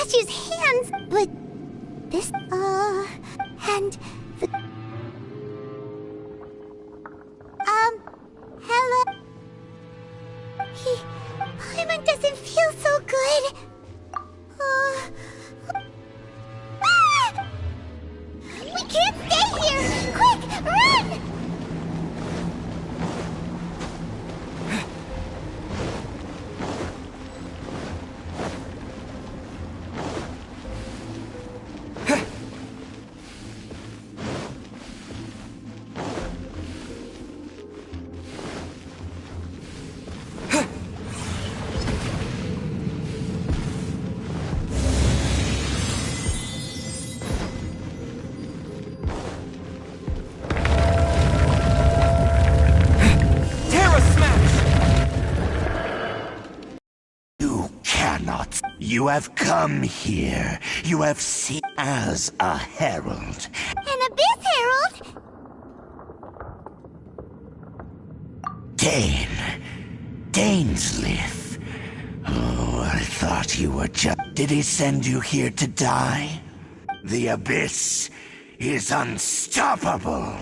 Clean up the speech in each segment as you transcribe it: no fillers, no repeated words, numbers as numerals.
statue's hands, but this, and the... hello? Paimon doesn't feel so good. Ah! We can't stay here! Quick, run! You have come here. You have seen as a herald. An abyss herald? Dainslith. Oh, I thought you were just... Did he send you here to die? The abyss is unstoppable.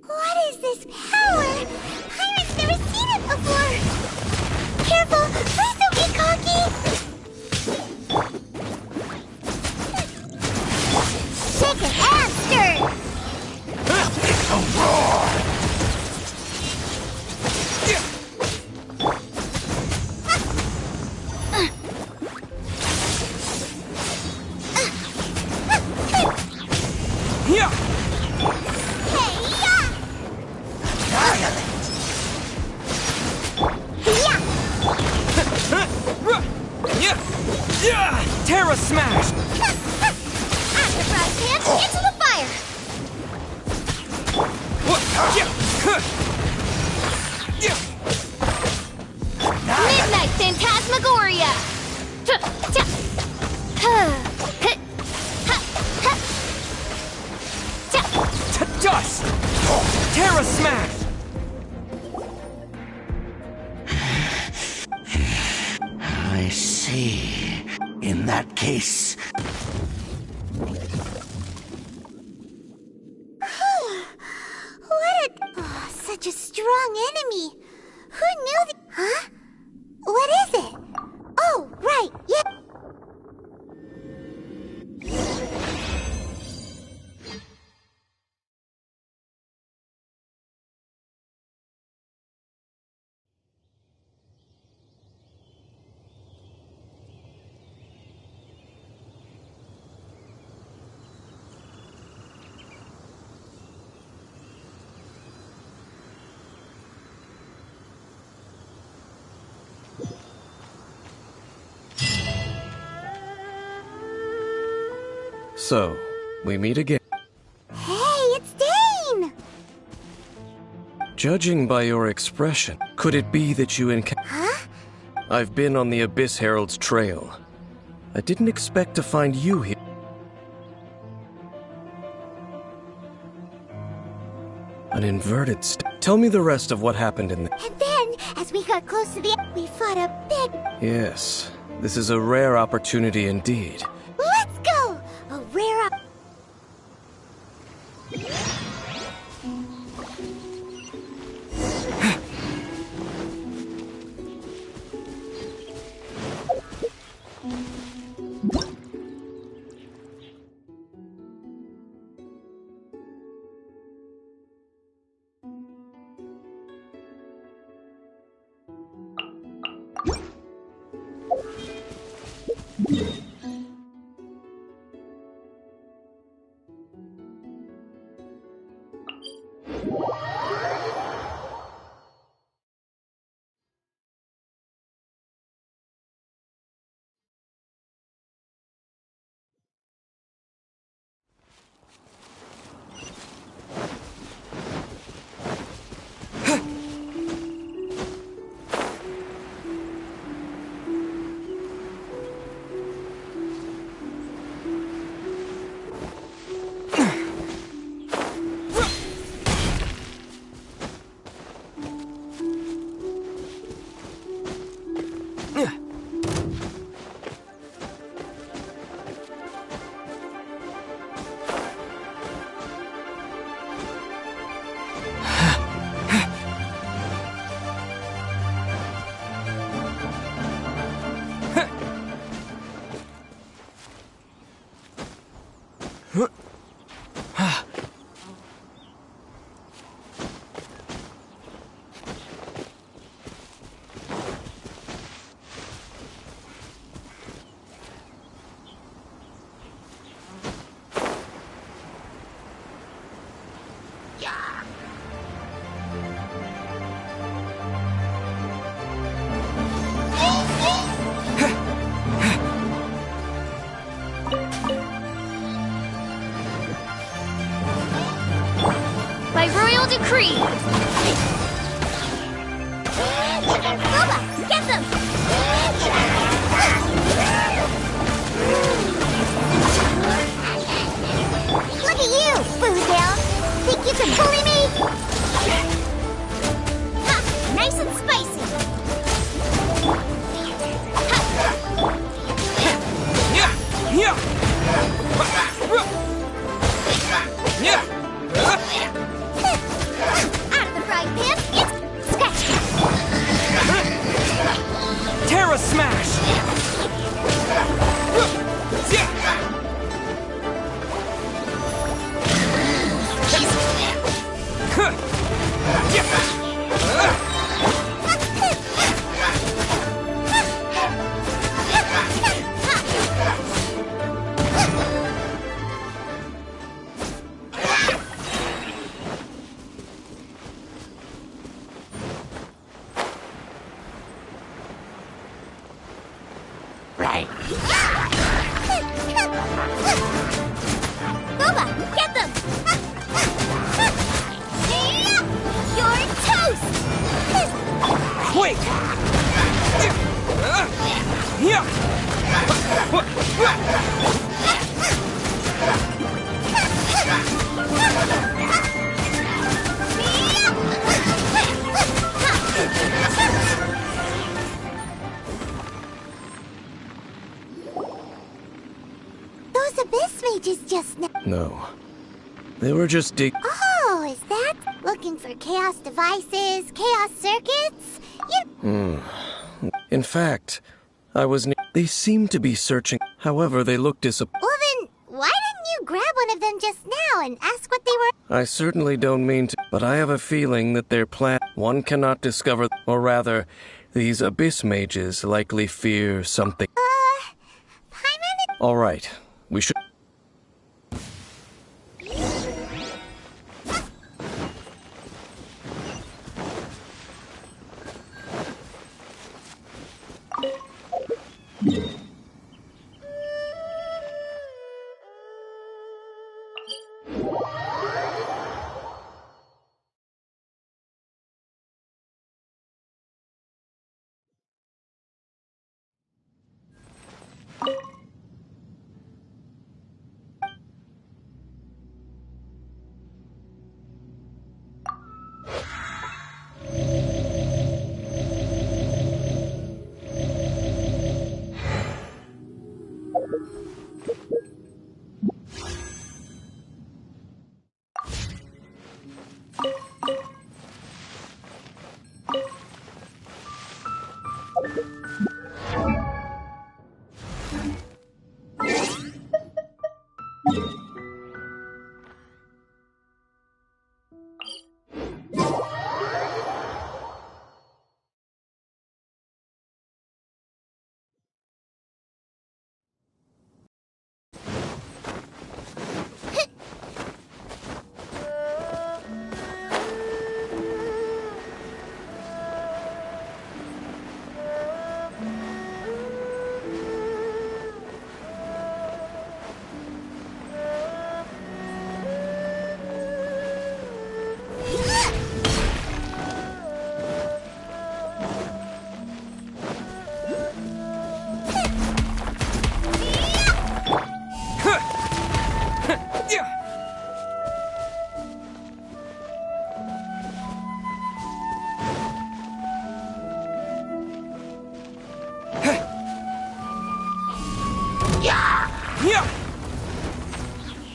What is this power? Pirates never seen it before. Careful, please don't get cocky. Shake it and stir. It's a roar. Terra smash! After fry pan, into the fire! Midnight Phantasmagoria! Dust! Terra smash! I see. In that case... Such a strong enemy! Who knew the... Huh? What is it? Oh, right, yeah! So, we meet again. Hey, it's Dane! Judging by your expression, could it be that you Huh? I've been on the Abyss Herald's trail. I didn't expect to find you here. An inverted Tell me the rest of what happened in the... And then, as we got close to the end, we fought a big... Yes, this is a rare opportunity indeed. Let's go! A rare creed! Boba, get them! Look at you, Foodhound! Think you can bully me? Ha! Nice and spicy! Out of the frying pan, it's scratch! Terra Smash! Right. Boba, get them! You're toast! Quick! Those abyss mages just now. No. They were just Oh, is that? Looking for chaos devices, chaos circuits? In fact, I was they seemed to be searching. However, they looked disappointed. Well then, why didn't you grab one of them just now and ask what they were? I certainly don't mean to, but I have a feeling that their plan. One cannot discover, or rather, these abyss mages likely fear something. Paimon? All right, we should.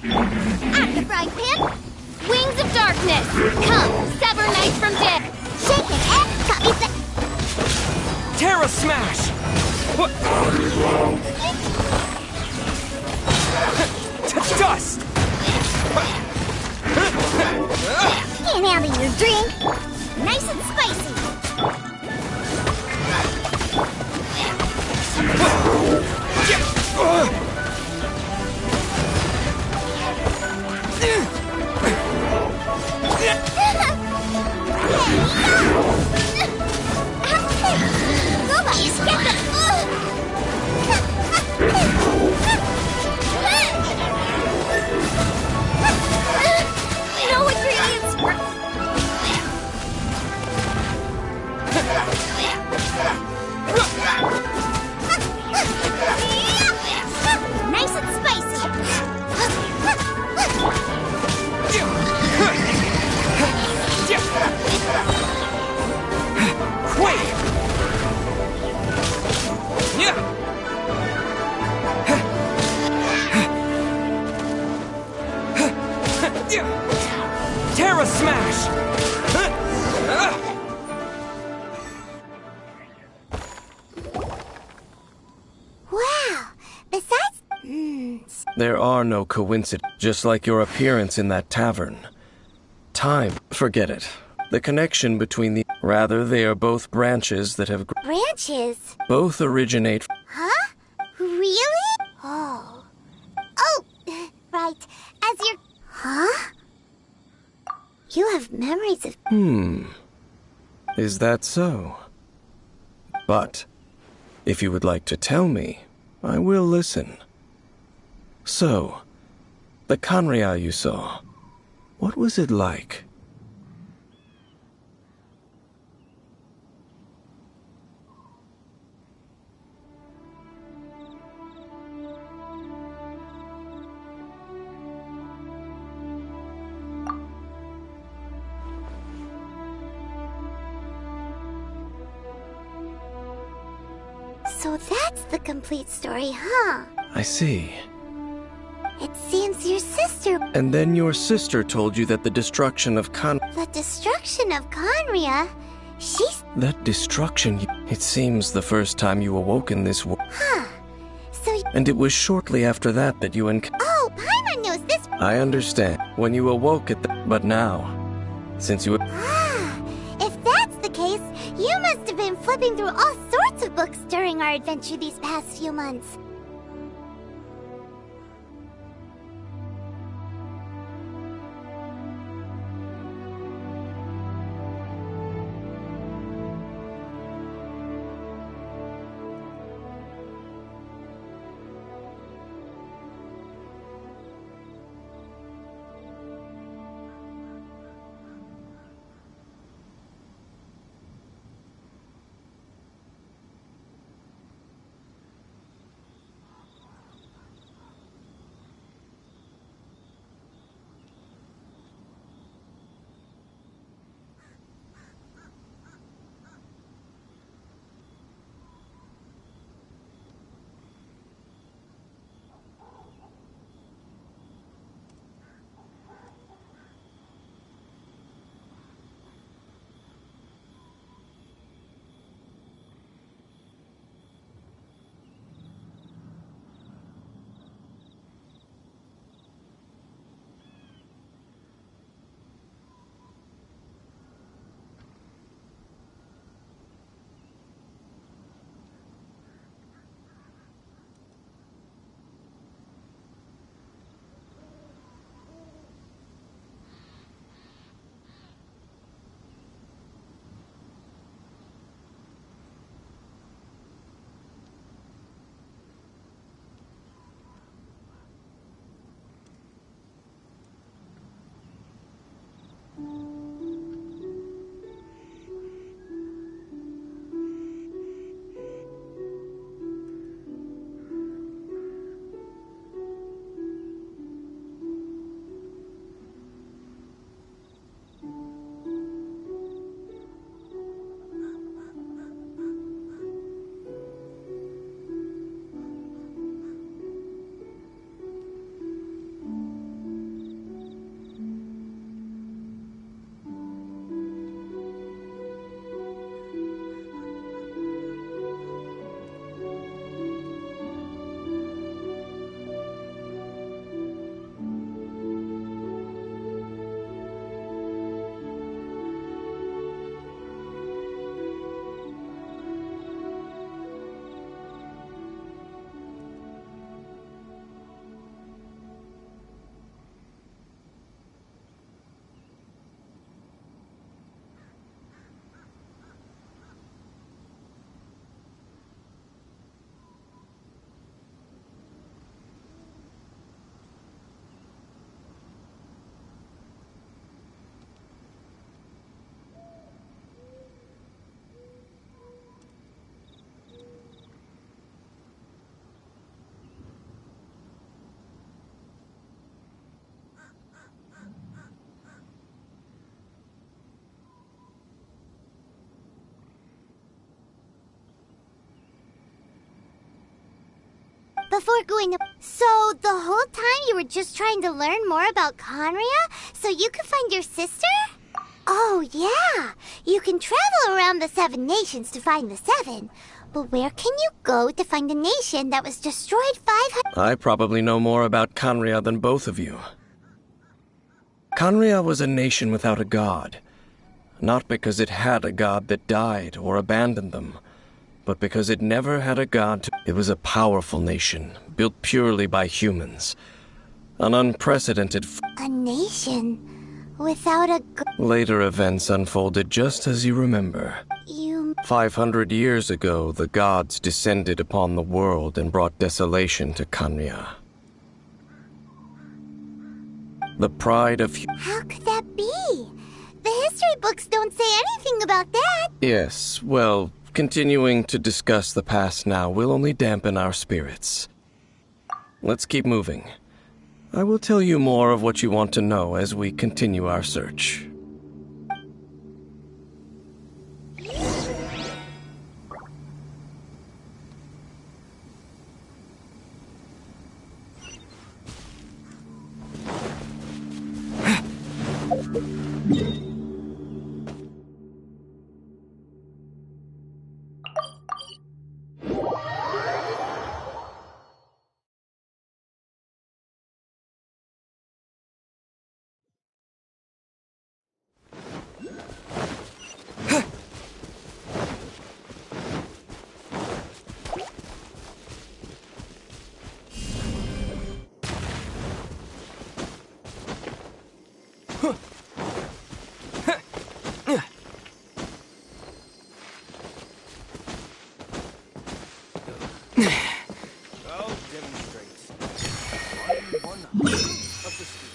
Out of the frying pan, wings of darkness! Come, sever night from dead! Shake it, copy the... Terra Smash! What? Dust! Can't handle your drink! Nice and spicy! No ingredients work. There are no coincidences, just like your appearance in that tavern. Time, forget it. The connection between the... Rather, they are both branches that have... Branches? Both originate... Huh? Really? Oh. Oh, right. As you're... Huh? You have memories of... Is that so? But, if you would like to tell me, I will listen. So, the Kanria you saw, what was it like? So that's the complete story, huh? I see. It seems your sister... And then your sister told you that the destruction of The destruction of Conria? She's... That destruction, it seems the first time you awoke in this world. Huh. So... And it was shortly after that that you Oh, Paimon knows this... I understand. When you awoke at the... But now, since you... Ah, if that's the case, you must have been flipping through all sorts of books during our adventure these past few months. Before going to... So, the whole time you were just trying to learn more about Conria? So you could find your sister? Oh, yeah. You can travel around the 7 nations to find the 7. But where can you go to find a nation that was destroyed 500... I probably know more about Canria than both of you. Canria was a nation without a god. Not because it had a god that died or abandoned them, but because it never had a god. It was a powerful nation, built purely by humans. An unprecedented... A nation without a Later events unfolded just as you remember. 500 years ago, the gods descended upon the world and brought desolation to Canria. The pride of... How could that be? The history books don't say anything about that. Yes, well, continuing to discuss the past now will only dampen our spirits. Let's keep moving. I will tell you more of what you want to know as we continue our search. I'll demonstrate. I'm 100 of the speed.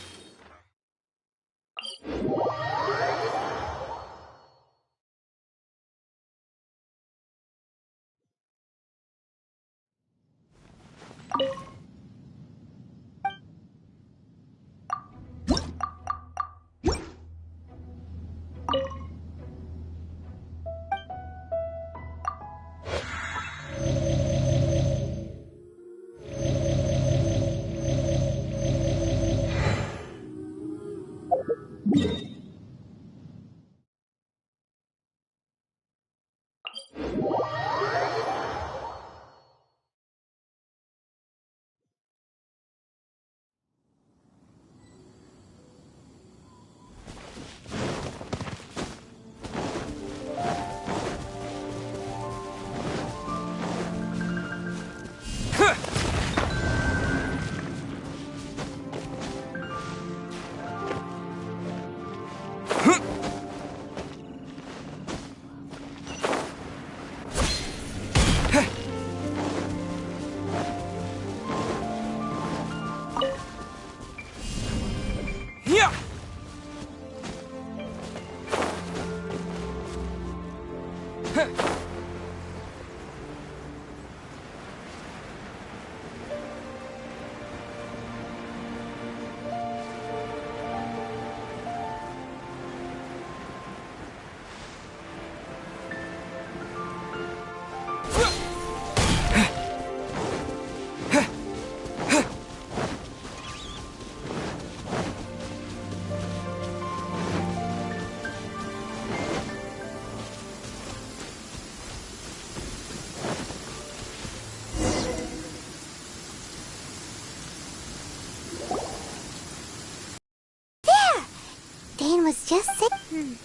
Was just saying.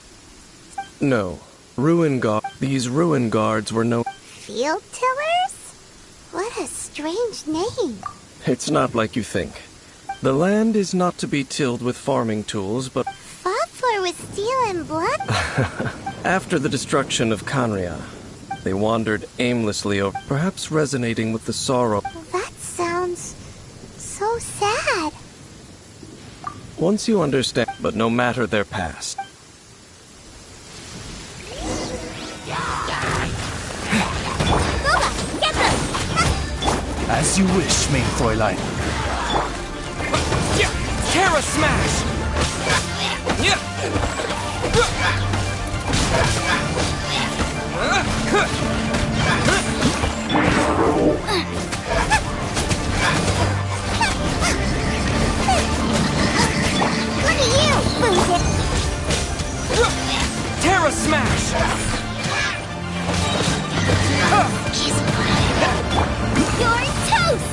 No. These ruin guards were no... Field tillers? What a strange name. It's not like you think. The land is not to be tilled with farming tools, but... Fought for with steel and blood? After the destruction of Canria, they wandered aimlessly over, perhaps resonating with the sorrow. That sounds so sad. Once you understand, but no matter their past. Boba, get them! As you wish, main Fräulein. Terra Smash! Look at you, Boozit! You're toast!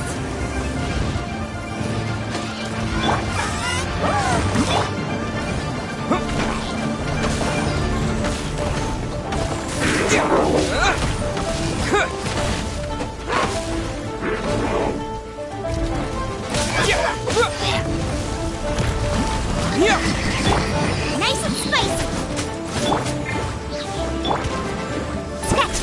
Nice and spicy! Scratch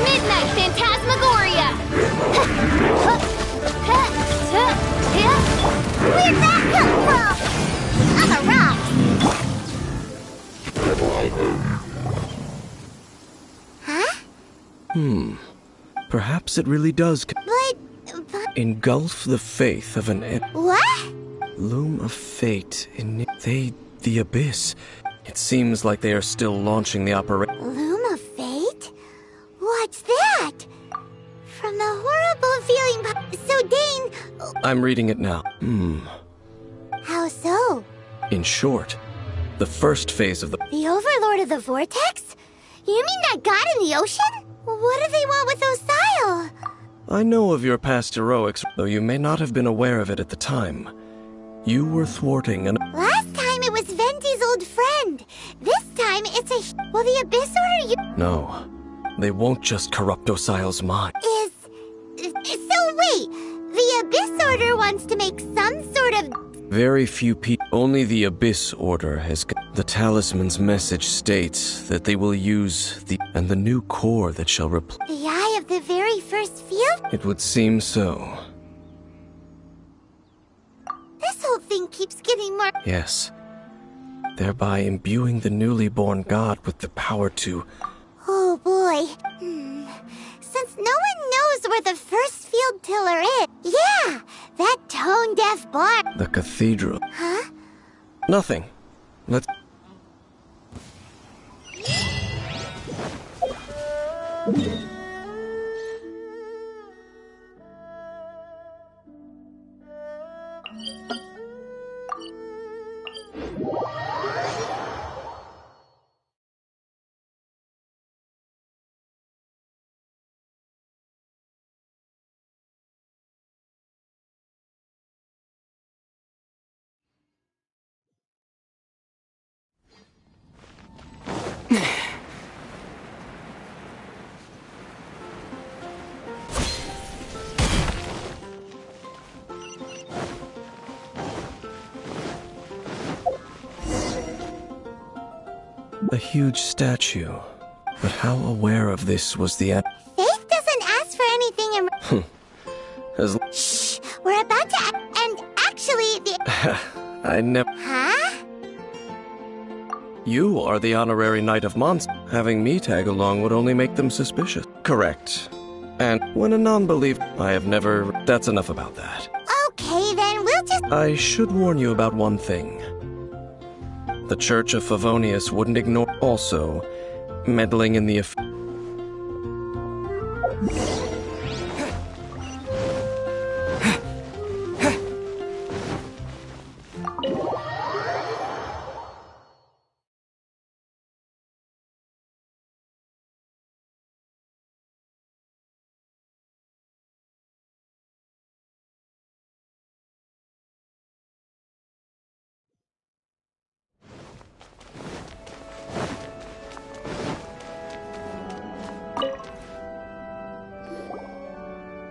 Midnight Phantasmagoria! Where'd that come from? On the rocks! Huh? Perhaps it really does But... engulf the faith of an What? loom of fate in the abyss. It seems like they are still launching the operation. Loom of Fate? What's that? From the horrible feeling... So, Dane... I'm reading it now. How so? In short, the first phase of the The Overlord of the Vortex? You mean that god in the ocean? What do they want with Osile? I know of your past heroics, though you may not have been aware of it at the time. You were thwarting an... Last time it was Venti's old friend. This time it's a... Will the Abyss order you... No, they won't just corrupt Osile's mind. So wait, the Abyss order wants to make some sort of... Very few people... Only the Abyss Order has... The talisman's message states that they will use the... And the new core that shall replace... The eye of the very first field? It would seem so. This whole thing keeps getting more... Yes. Thereby imbuing the newly born god with the power to... Oh boy. Since no one knows where the first field tiller is... Yeah, that tone-deaf bar... The cathedral. Huh? Nothing. Let's... A huge statue. But how aware of this was the... Faith doesn't ask for anything in... As... Shh! We're about to... And actually, the... I never... Huh? You are the honorary Knight of Monsters. Having me tag along would only make them suspicious. Correct. And when a non-believer... I have never... That's enough about that. Okay, then we'll just... I should warn you about one thing. The Church of Favonius wouldn't ignore... Also, meddling in the...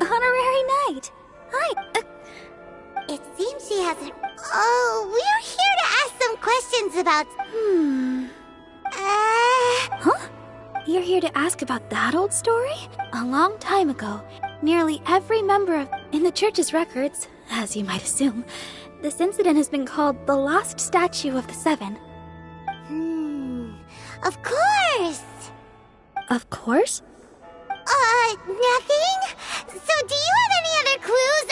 Honorary Knight. Hi. It seems she hasn't... Oh, we're here to ask some questions about... Huh? You're here to ask about that old story? A long time ago, nearly every member of... In the church's records, as you might assume, this incident has been called the Lost Statue of the Seven. Of course. Of course? Nothing? So do you have any other clues?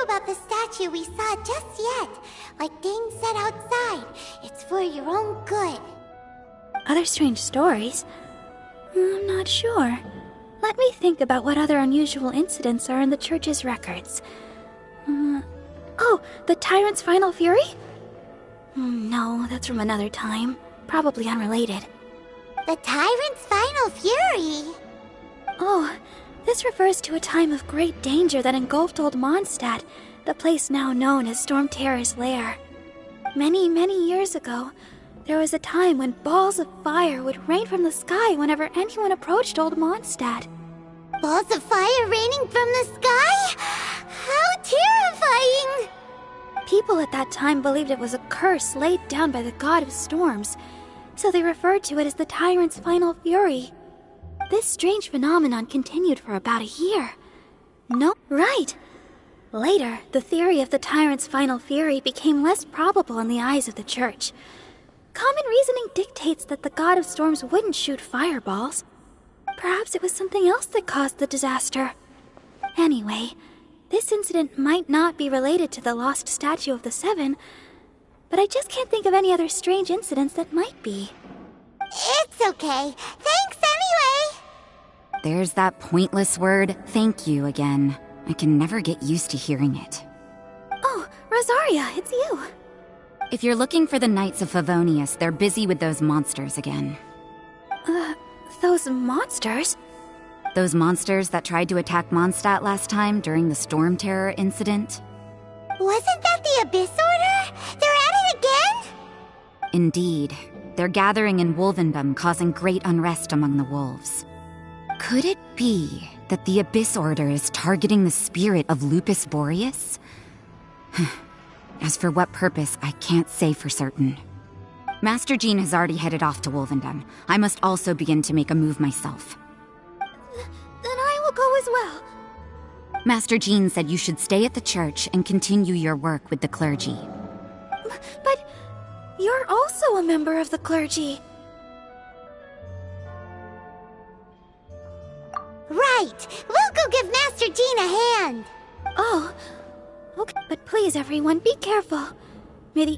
about the statue we saw just yet. Like Dane said outside, it's for your own good. Other strange stories? I'm not sure. Let me think about what other unusual incidents are in the church's records. Oh, the Tyrant's Final Fury? No, that's from another time. Probably unrelated. The Tyrant's Final Fury? Oh, this refers to a time of great danger that engulfed Old Mondstadt, the place now known as Storm Terror's lair. Many, many years ago, there was a time when balls of fire would rain from the sky whenever anyone approached Old Mondstadt. Balls of fire raining from the sky? How terrifying! People at that time believed it was a curse laid down by the god of storms, so they referred to it as the Tyrant's Final Fury. This strange phenomenon continued for about a year. No, right. Later, the theory of the Tyrant's Final Fury became less probable in the eyes of the church. Common reasoning dictates that the god of storms wouldn't shoot fireballs. Perhaps it was something else that caused the disaster. Anyway, this incident might not be related to the lost statue of the Seven, but I just can't think of any other strange incidents that might be. It's okay. Thanks anyway! There's that pointless word, thank you, again. I can never get used to hearing it. Oh, Rosaria, it's you. If you're looking for the Knights of Favonius, they're busy with those monsters again. Those monsters? Those monsters that tried to attack Mondstadt last time during the Storm Terror incident? Wasn't that the Abyss Order? They're at it again? Indeed. They're gathering in Wolvendom, causing great unrest among the wolves. Could it be that the Abyss Order is targeting the spirit of Lupus Boreas? As for what purpose, I can't say for certain. Master Jean has already headed off to Wolvendom. I must also begin to make a move myself. Then I will go as well. Master Jean said you should stay at the church and continue your work with the clergy. But you're also a member of the clergy. Right! We'll go give Master Jean a hand! Oh, okay. But please, everyone, be careful. May the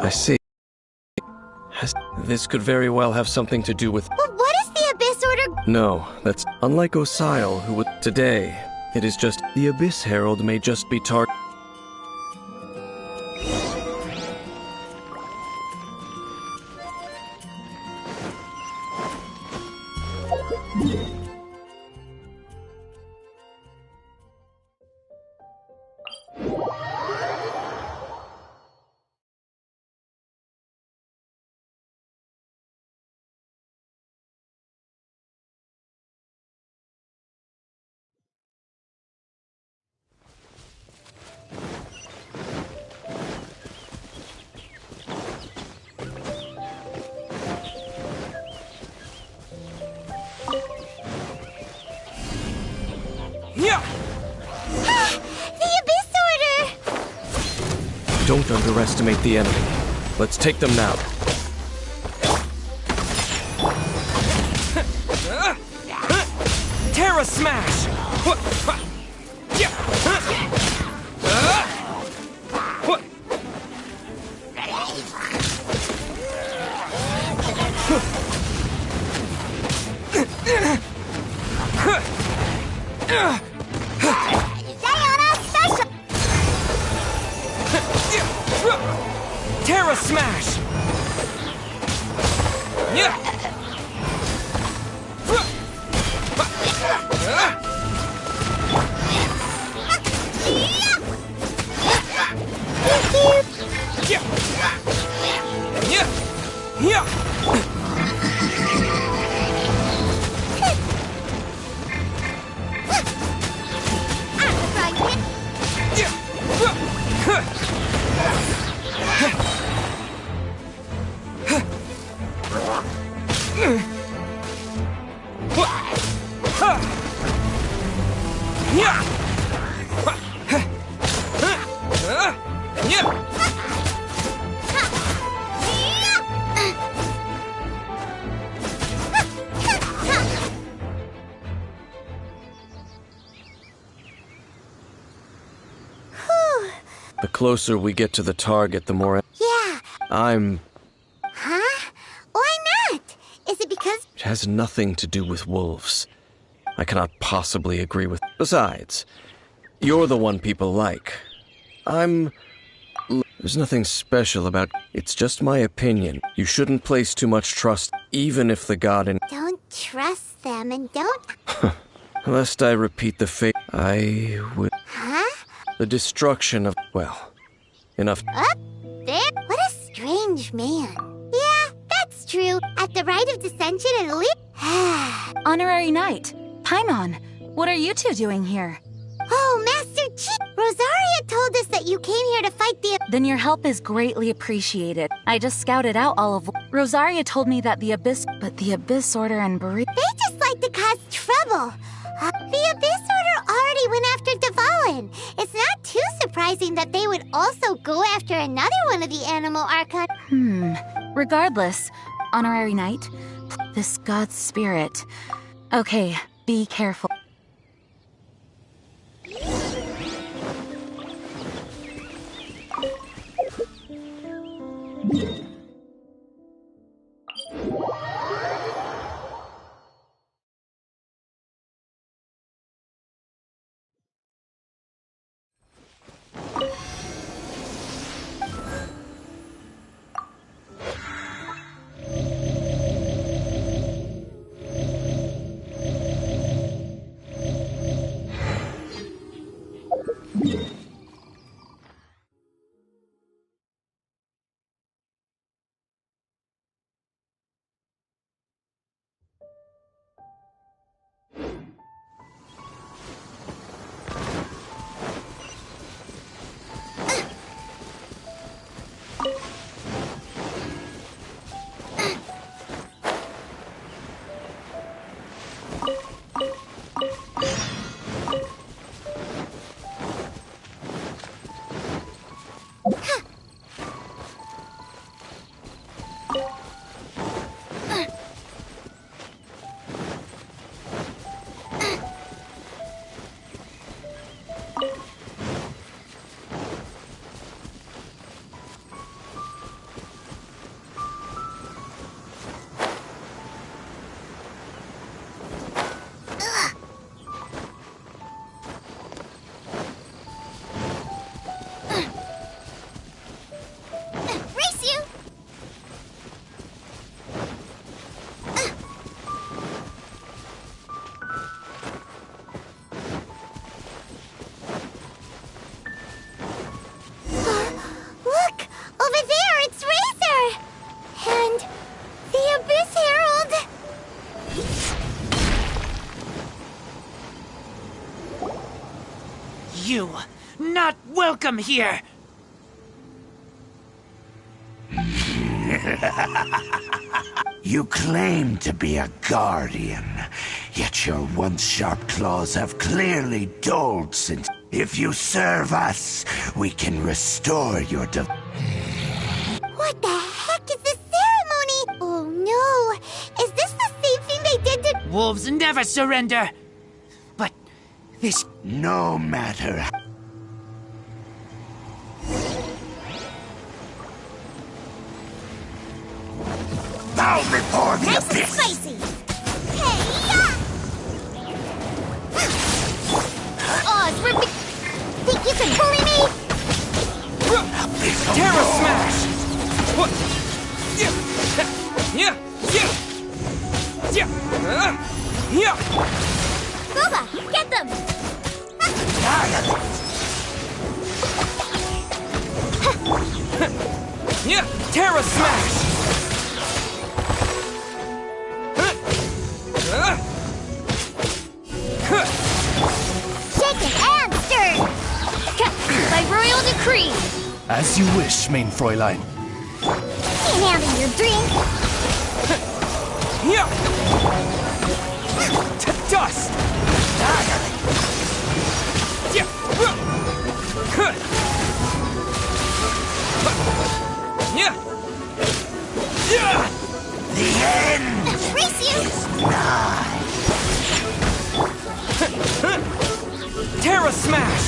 I see. This could very well have something to do with... But what is the Abyss Order? No, that's unlike Osile, who would... Today, it is just... The Abyss Herald may just be The Abyss Order! Don't underestimate the enemy. Let's take them now. Terra Smash! Diana Special! Terra Smash! The closer we get to the target, the more Yeah. I'm... Huh? Why not? Is it because... It has nothing to do with wolves. I cannot possibly agree with... Besides, you're the one people like. There's nothing special about... It's just my opinion. You shouldn't place too much trust, even if the god in... Don't trust them and don't... Lest I repeat the fate, I would... Huh? The destruction of... Well, enough... Up there? What a strange man. Yeah, that's true. At the rite of dissension and leap... Honorary Knight, Paimon, what are you two doing here? Oh, Master Chief! Rosaria told us that you came here to fight the... Then your help is greatly appreciated. I just scouted out all of... Rosaria told me that the Abyss... But the Abyss Order and They just like to cause trouble. The Abyss Order already went after Dvalin. It's not too surprising that they would also go after another one of the animal archon. Regardless, Honorary Knight, this god's spirit... Okay, be careful. You, not welcome here! You claim to be a guardian, yet your once sharp claws have clearly dulled since... If you serve us, we can restore your What the heck is this ceremony? Oh no! Is this the same thing they did to... Wolves never surrender! But this... No matter... Bow before the Nice and abyss! spicy! Hey, yeah! Oh, it's ripping... Think you can bully me? Terra Smash! What? Yeah! Yeah! Yeah! Yeah! Yeah! Boba, get them! Yeah! Terra Smash! Shaken and stirred! By royal decree! As you wish, main Fräulein. Can't handle your drink! Yeah! To dust! Yeah! Yeah! Yeah! The end Race you! is nigh! Terra Smash!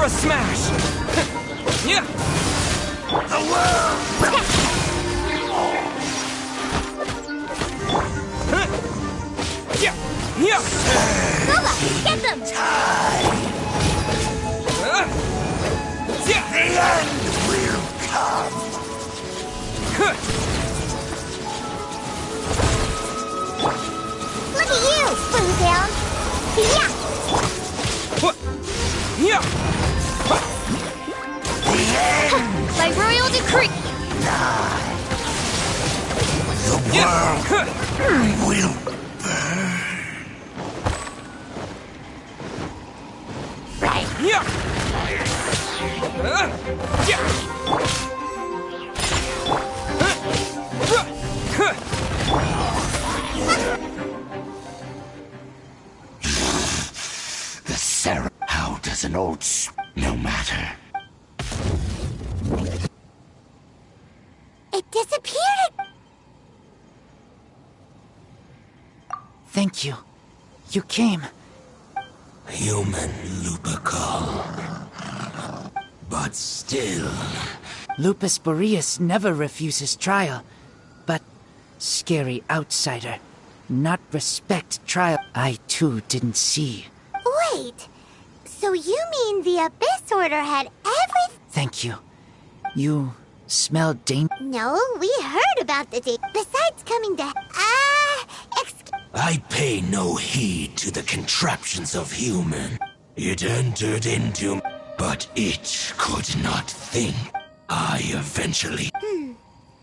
Terra Smash! Yeah! The world! Yeah! Yeah! Nova, get them! Yeah! The end will come! Look at you, Spoon Down. Yeah. Yeah! The end By royal decree! the world will burn. Right. Yeah! Yeah! The Sarah. How does an old no matter? It disappeared. Thank you. You came. Human Lupical. But still. Lupus Boreas never refuses trial. But scary outsider. Not respect trial. I too didn't see. Wait. So you mean the Abyss Order had everything? Thank you. You smell danger. No, we heard about the day. Besides coming to... I pay no heed to the contraptions of human. It entered into... But it could not think. I eventually...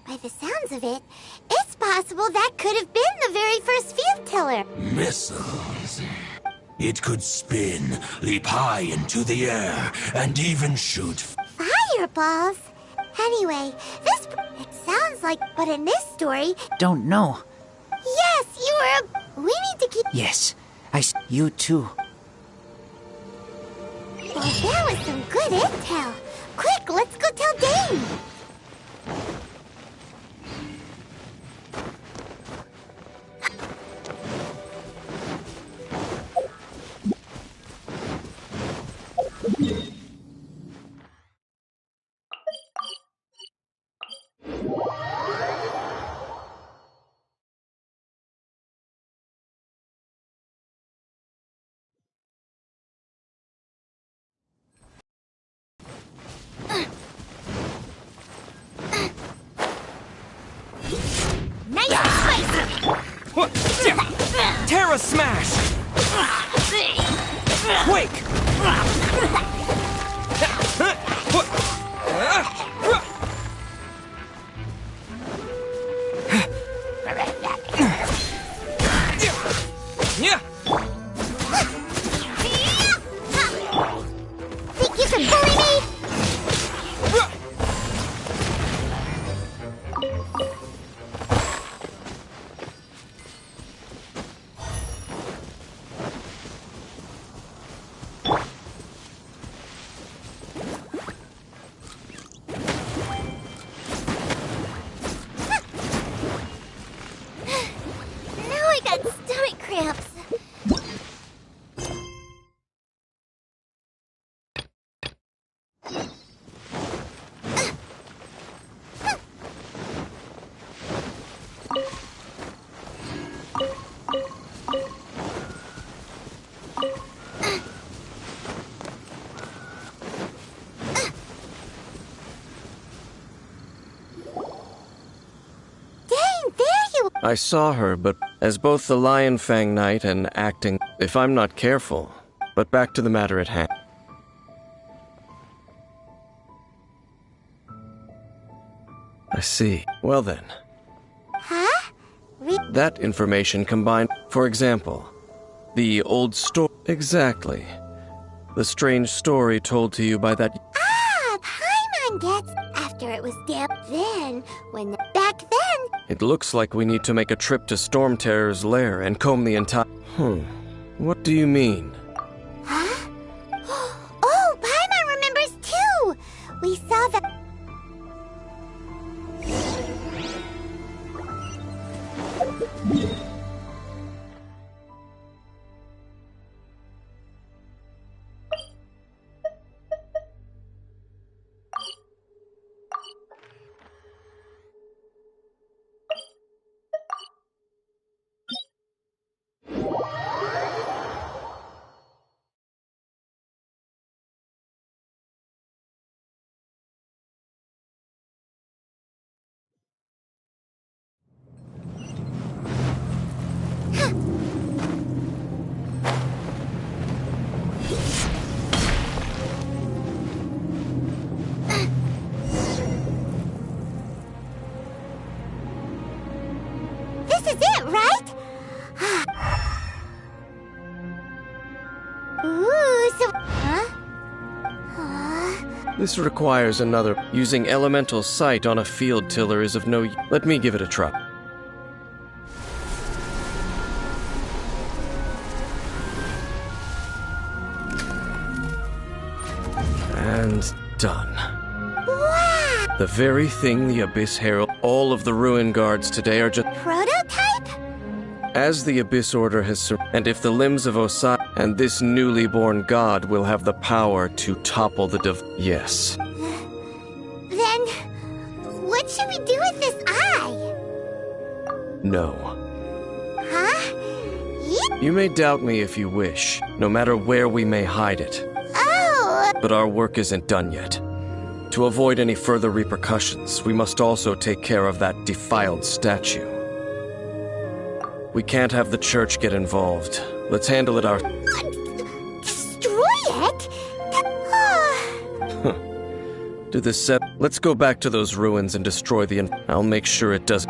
By the sounds of it, it's possible that could have been the very first field tiller. Missiles. It could spin, leap high into the air, and even shoot... Fireballs? Anyway, this... It sounds like... But in this story... Don't know. Yes, you were a... We need to keep... Yes, you too. Well, that was some good intel. Quick, let's go tell Dane. Terra Smash! Quake! Yeah! Think you can bully me? Now I got stomach cramps. I saw her, but as both the Lion Fang Knight and acting, if I'm not careful. But back to the matter at hand. I see. Well then. Huh? That information combined, for example, the old story. Exactly. The strange story told to you by that. Paimon gets after it was damp. Then, back then. It looks like we need to make a trip to Storm Terror's lair and comb the entire. What do you mean? Huh? Oh, Paimon remembers too. We saw the. This requires another. Using elemental sight on a field tiller is of no use. Let me give it a try. And done. Wow! The very thing the Abyss Herald. All of the Ruin Guards today are just. Prototype? As the Abyss Order has and if the limbs of Osiris and this newly born god will have the power to topple the Yes. Then, what should we do with this eye? No. Huh? You may doubt me if you wish, no matter where we may hide it. Oh! But our work isn't done yet. To avoid any further repercussions, we must also take care of that defiled statue. We can't have the church get involved. Let's handle it Destroy it? Do the set. Let's go back to those ruins and destroy the. I'll make sure it does.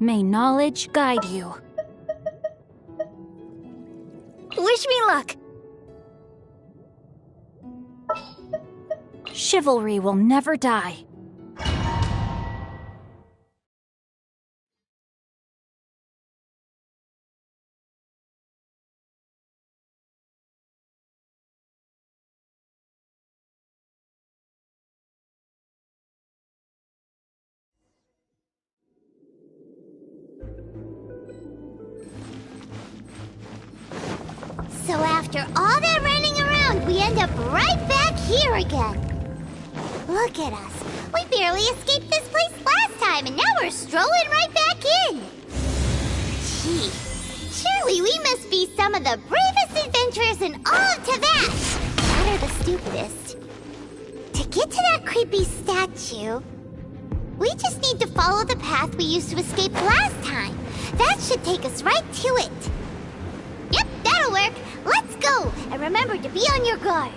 May knowledge guide you. Wish me luck! Chivalry will never die. So after all that running around, we end up right back here again. Look at us. We barely escaped this place last time, and now we're strolling right back in. Gee, surely we must be some of the bravest adventurers in all of Teyvat. Or the stupidest. To get to that creepy statue, we just need to follow the path we used to escape last time. That should take us right to it. Yep, that'll work. Let's go, and remember to be on your guard.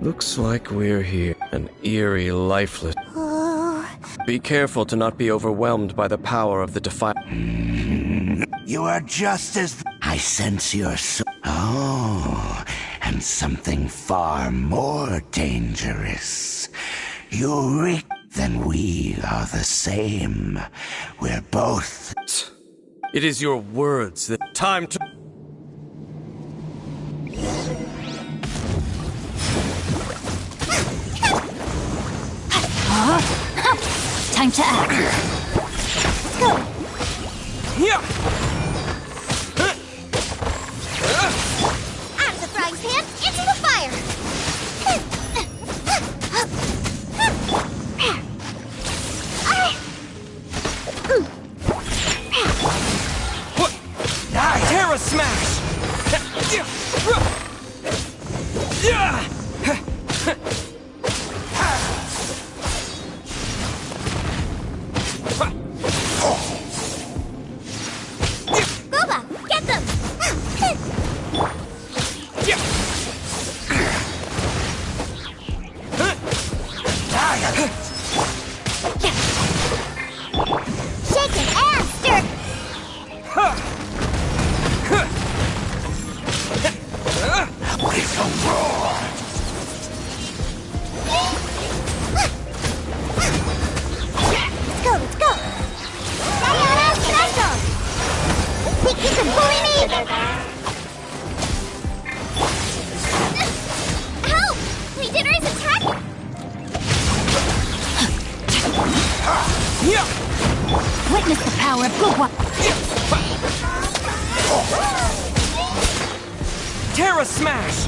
Looks like we're here. An eerie, lifeless. Oh. Be careful to not be overwhelmed by the power of the defile. You are just as... I sense your soul. Oh, and something far more dangerous. You reek, then we are the same. We're both... It is your words that... Time to... Time to act. Go! Yeah! Out of the frying pan, into the fire! Terra Smash! Boba, get them! Shake it and stir! With a roar! Let's go, let's go! Sayonara special! Think you can bully me? Help! Leader is attacking! Yeah! Witness the power of good one. Terra Smash!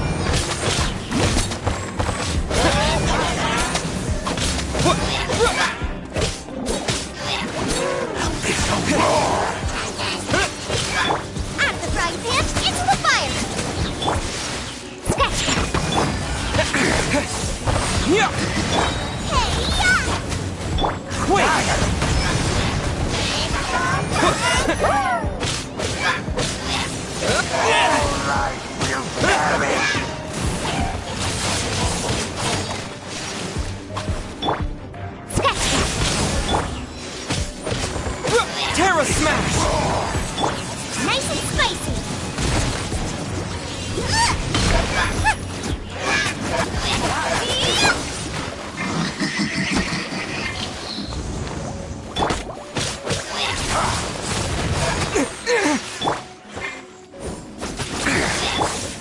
Out of the frying pan, into the fire! Scratch! Yeah! Hey-ya! Quick! Scratch! Terra Smash! Nice and spicy!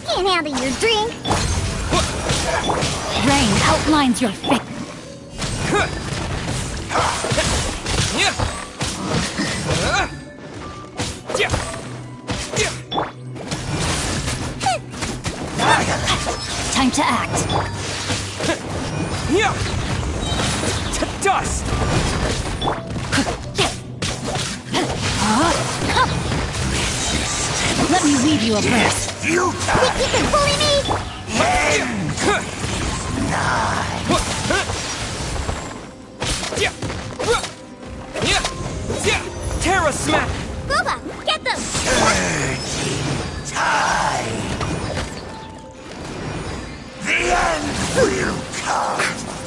Can't handle your drink! Rain outlines your fate. Yeah! Yeah! Yeah! Time to act. Yeah! Dust! Let me leave you a verse. Think you can bully me? Yeah! Yeah! Yeah! Terra Smash! Boba, get them! The end will come!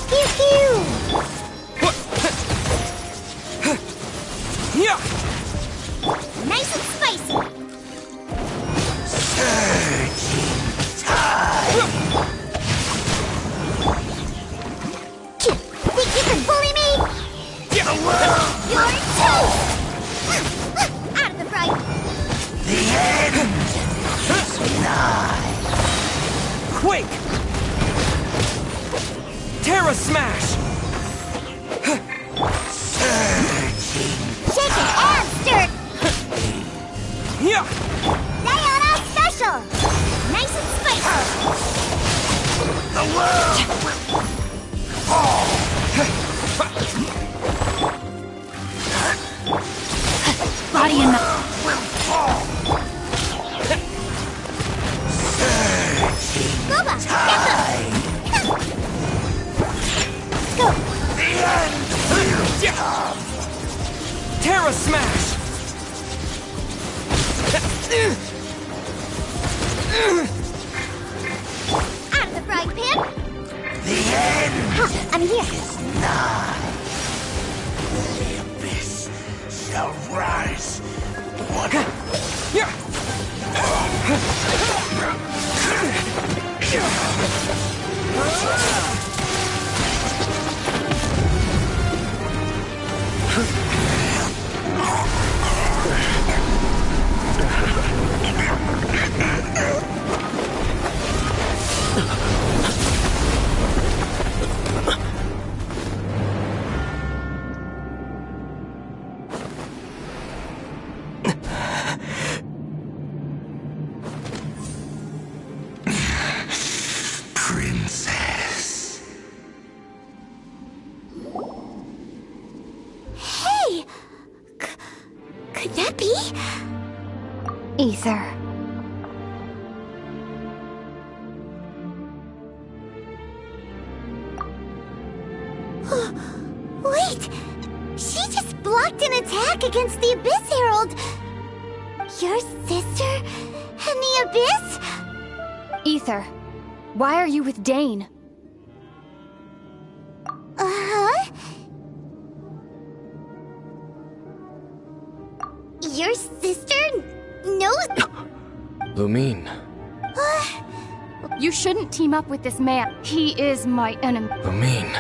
Pew pew! Yeah! Nice and spicy! Think you can bully me? Yeah! You're toast! Out of the frying The end is nigh! Quake! Terra Smash! Shake it and stir it! Yeah! Sayonara special! Nice and spicy! The world will Body and mind. Boba, get them! Go! Yeah! Terra Smash! Out of the frying pan! The end I'm here! is nigh. The abyss shall rise. What? Yeah! Ether. Wait! She just blocked an attack against the Abyss Herald! Your sister and the Abyss? Ether, why are you with Dane? Uh-huh? Your sister knows... Lumine. You shouldn't team up with this man. He is my enemy. Lumine.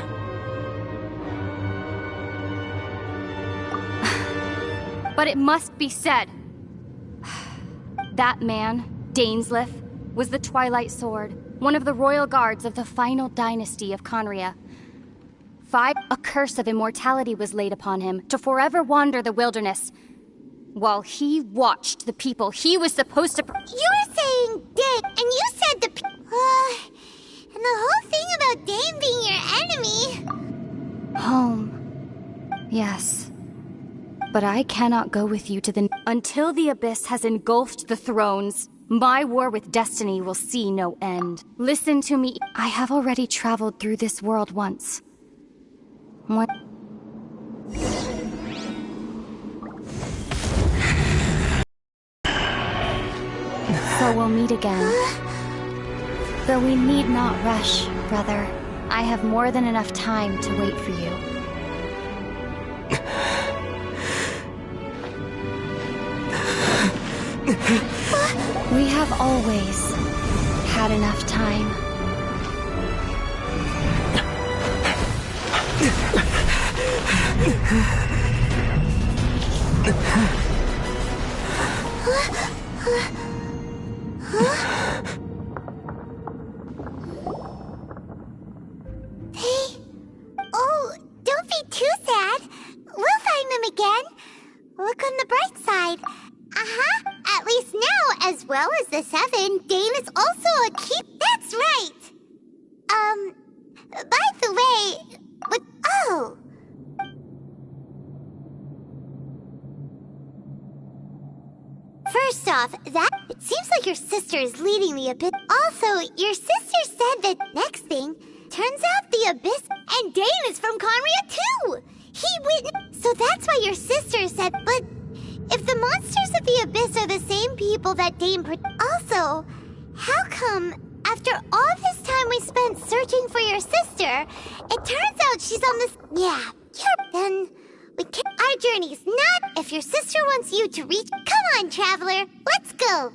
But it must be said. That man, Dainsleif, was the Twilight Sword, one of the royal guards of the final dynasty of Conria. A curse of immortality was laid upon him to forever wander the wilderness, while he watched the people he was supposed to... You were saying Dane, and you said the... and the whole thing about Dane being your enemy... Home. Yes. But I cannot go with you to the... Until the Abyss has engulfed the thrones, my war with destiny will see no end. Listen to me. I have already traveled through this world once. So we'll meet again. Though we need not rush, brother. I have more than enough time to wait for you. We have always had enough time. Oh, don't be too sad. We'll find them again. Look on the bright side. Uh-huh. At least now, as well as the Seven, Dane is also a keep. That's right. By the way, oh. First off, it seems like your sister is leading the Abyss. Also, your sister said the next thing. Turns out the Abyss and Dane is from Conria too. He witnessed. So that's why your sister said, but if the monsters of the Abyss are the same people that Dane also, how come after all this time we spent searching for your sister, it turns out she's on this... Yeah, then we can... Our journey's not... If your sister wants you to reach... Come on, traveler, let's go.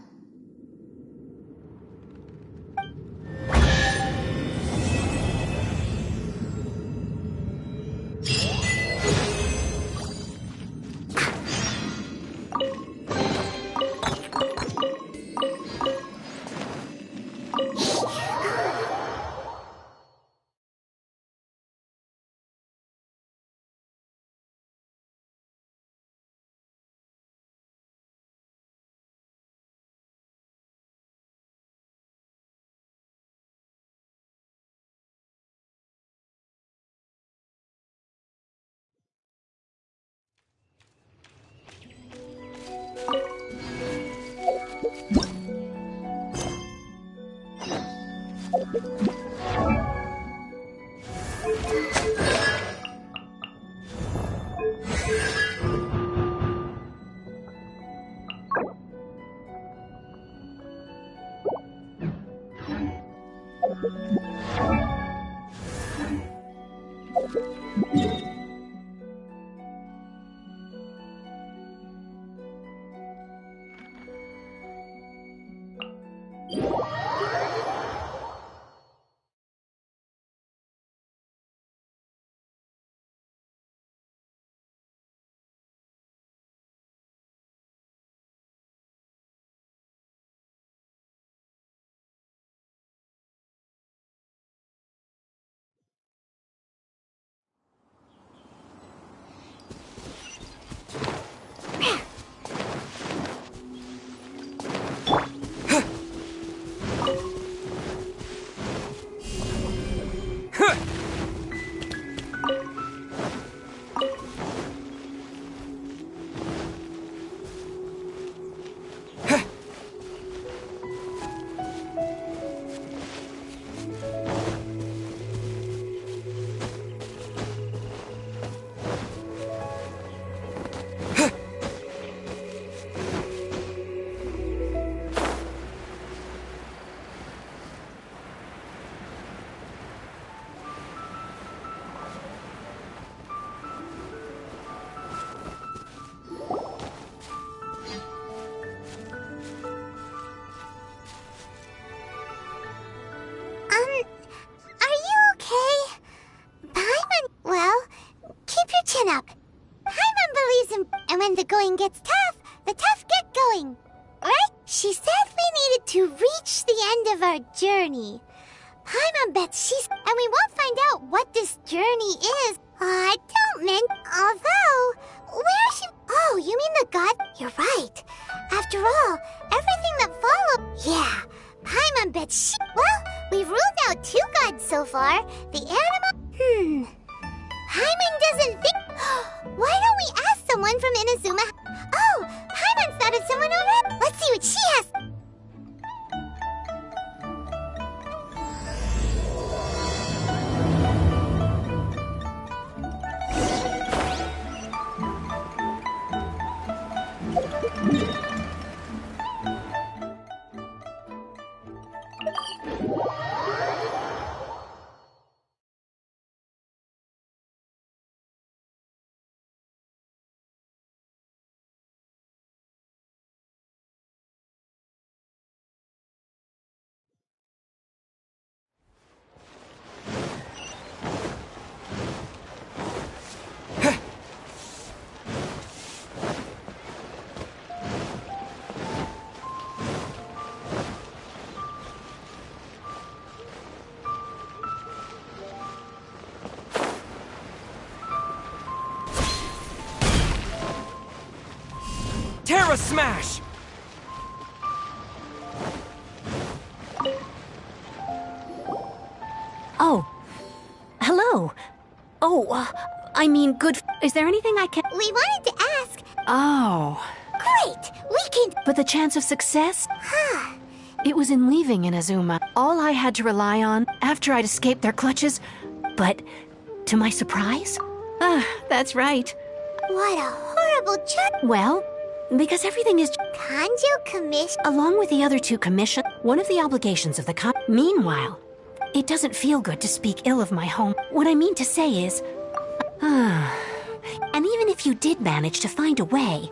when the going gets tough, the tough get going. Right? She said we needed to reach the end of our journey. Paimon bets and we won't find out what this journey is. I don't mean... Although, where is she... Oh, you mean the god? You're right. After all, everything that followed... Yeah, Paimon bets Well, we've ruled out 2 gods so far. The animal... Paimon doesn't think... Why don't we ask someone from Inazuma? Oh, Paimon's thought of someone already. Let's see what she has. Terra Smash! Oh. Hello. Oh, I mean, good. Is there anything I can... We wanted to ask. Oh. Great! We can... But the chance of success? It was in leaving Inazuma. All I had to rely on after I'd escaped their clutches. But, to my surprise? That's right. What a horrible Well, because everything is... Kanjo Commission? Along with the other 2 commission, one of the obligations of the Meanwhile, it doesn't feel good to speak ill of my home. What I mean to say is... and even if you did manage to find a way...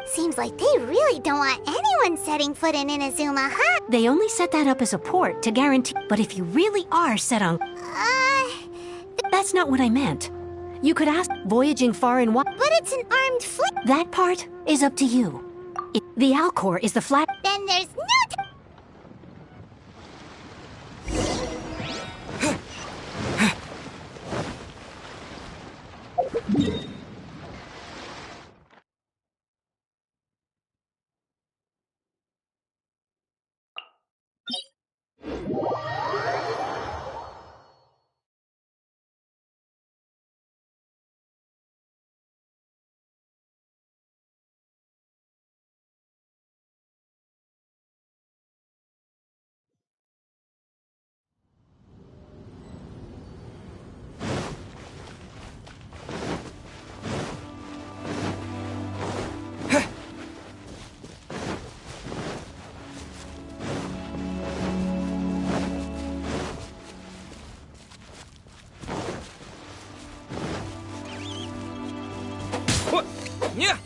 Seems like they really don't want anyone setting foot in Inazuma, huh? They only set that up as a port to guarantee... But if you really are set on... That's not what I meant. You could ask voyaging far and wide... But it's an armed fleet. That part is up to you. The Alcor is the flat... Then there's no... Yeah!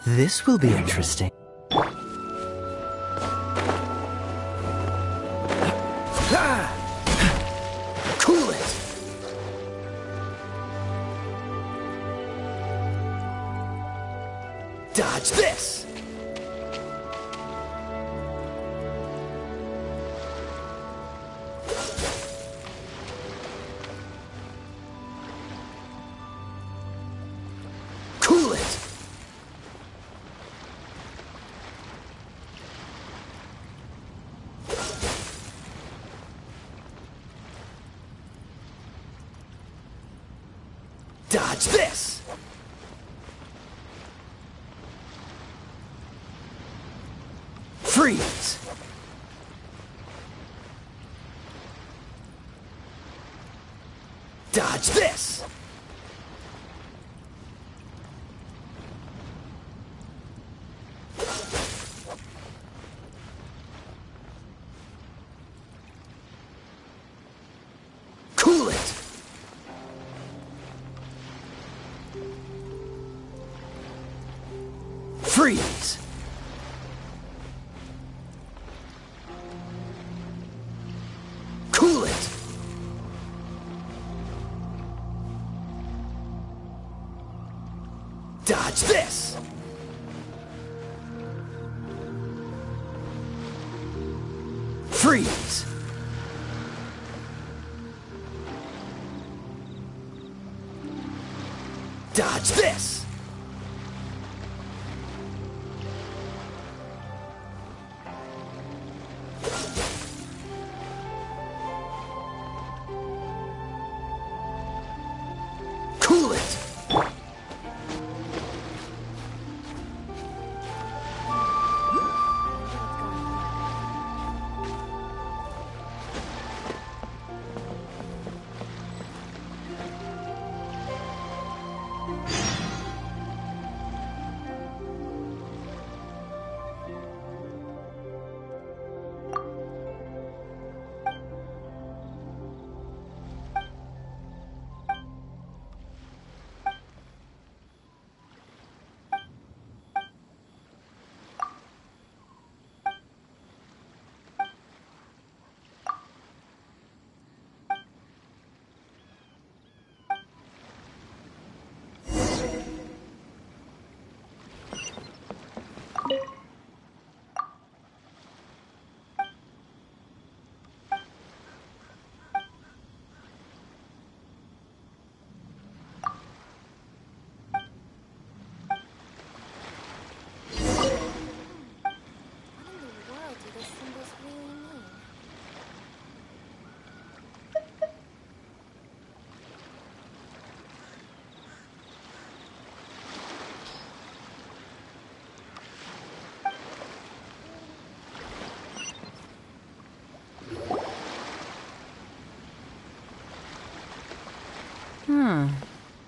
This will be interesting. Cool it! Dodge this! Cool it! Dodge this! Freeze! Dodge this! Cool it! Freeze! Cool it! Dodge this! Freeze! Dodge this! Cool it!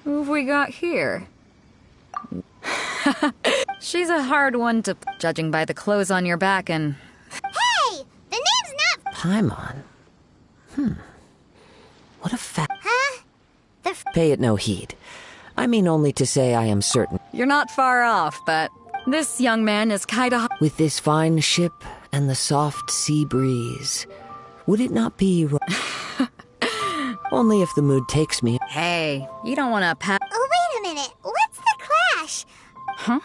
Who have we got here? She's a hard one to... judging by the clothes on your back and... Hey! The name's not... Paimon? What a Huh? Pay it no heed. I mean only to say I am certain. You're not far off, but... this young man is kinda... With this fine ship and the soft sea breeze, would it not be... Only if the mood takes me. Hey, you don't want to Oh, wait a minute. What's the clash? Huh?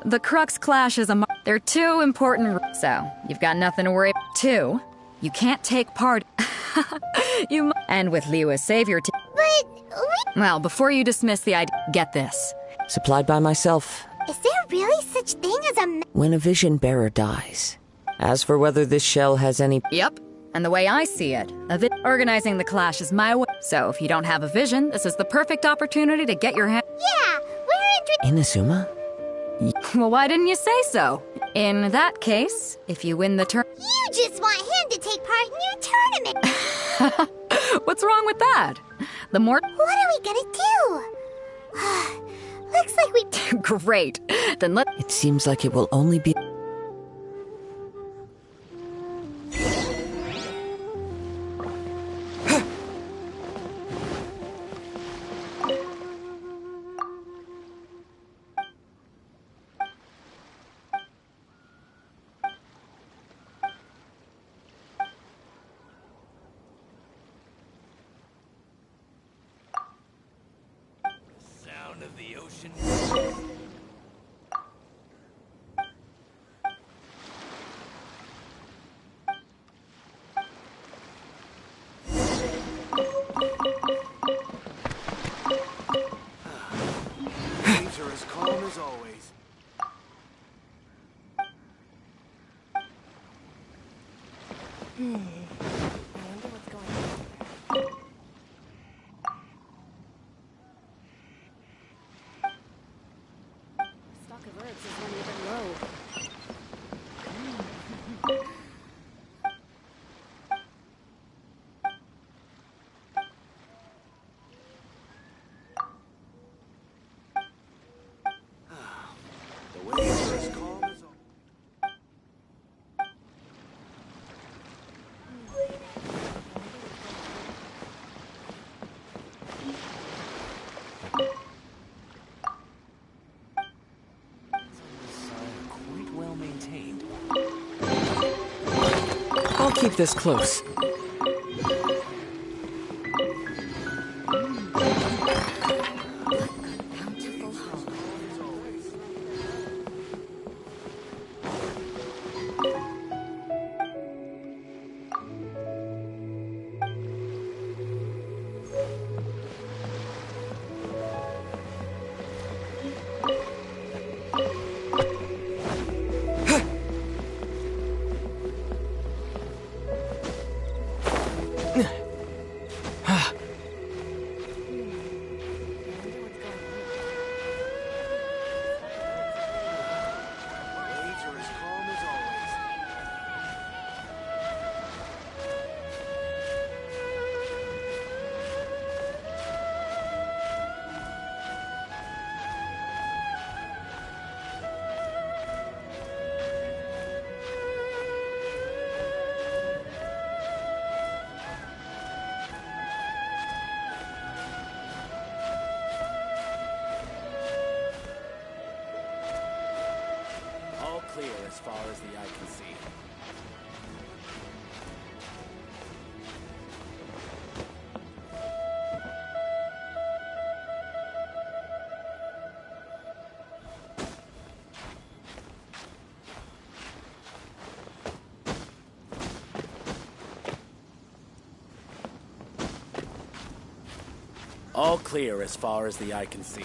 The Crux Clash is a... They're two important... So, you've got nothing to worry about. Two, you can't take part... And with Liu as savior But... Well, before you dismiss the idea, get this. Supplied by myself. Is there really such thing as a... When a vision bearer dies. As for whether this shell has any... Yep. And the way I see it, organizing the clash is my way. So if you don't have a vision, this is the perfect opportunity to get your hand... Yeah, we're Inazuma? Well, why didn't you say so? In that case, if you win the You just want him to take part in your tournament! What's wrong with that? The more... What are we gonna do? Looks like we... Great. Then let... It seems like it will only be... Sound of the ocean. Things are as calm as always. I wonder what's going on here. keep this close. Waves are as calm as always. All clear as far as the eye can see. All clear as far as the eye can see.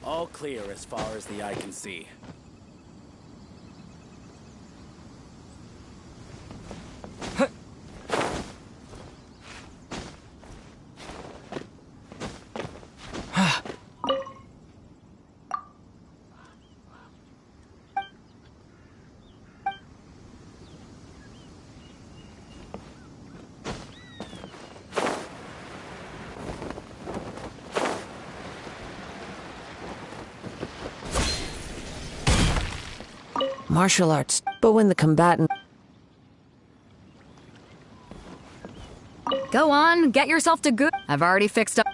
All clear as far as the eye can see. Martial arts, but when the combatant... Go on, get yourself to good. I've already fixed up.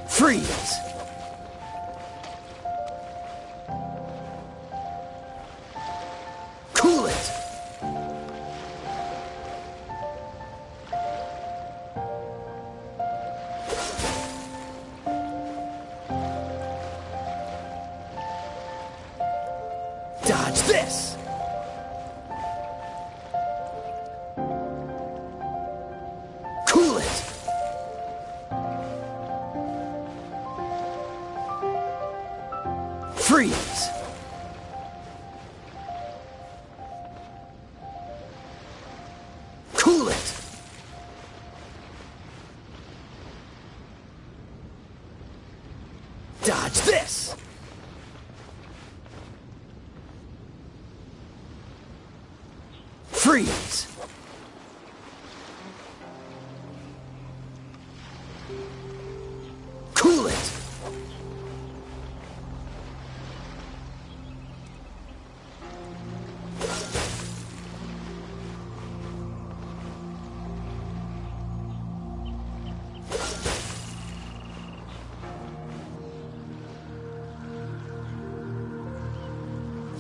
Freeze! Cool it! Dodge this! Cool it! Freeze! Cool it! Dodge this! Freeze! Cool it!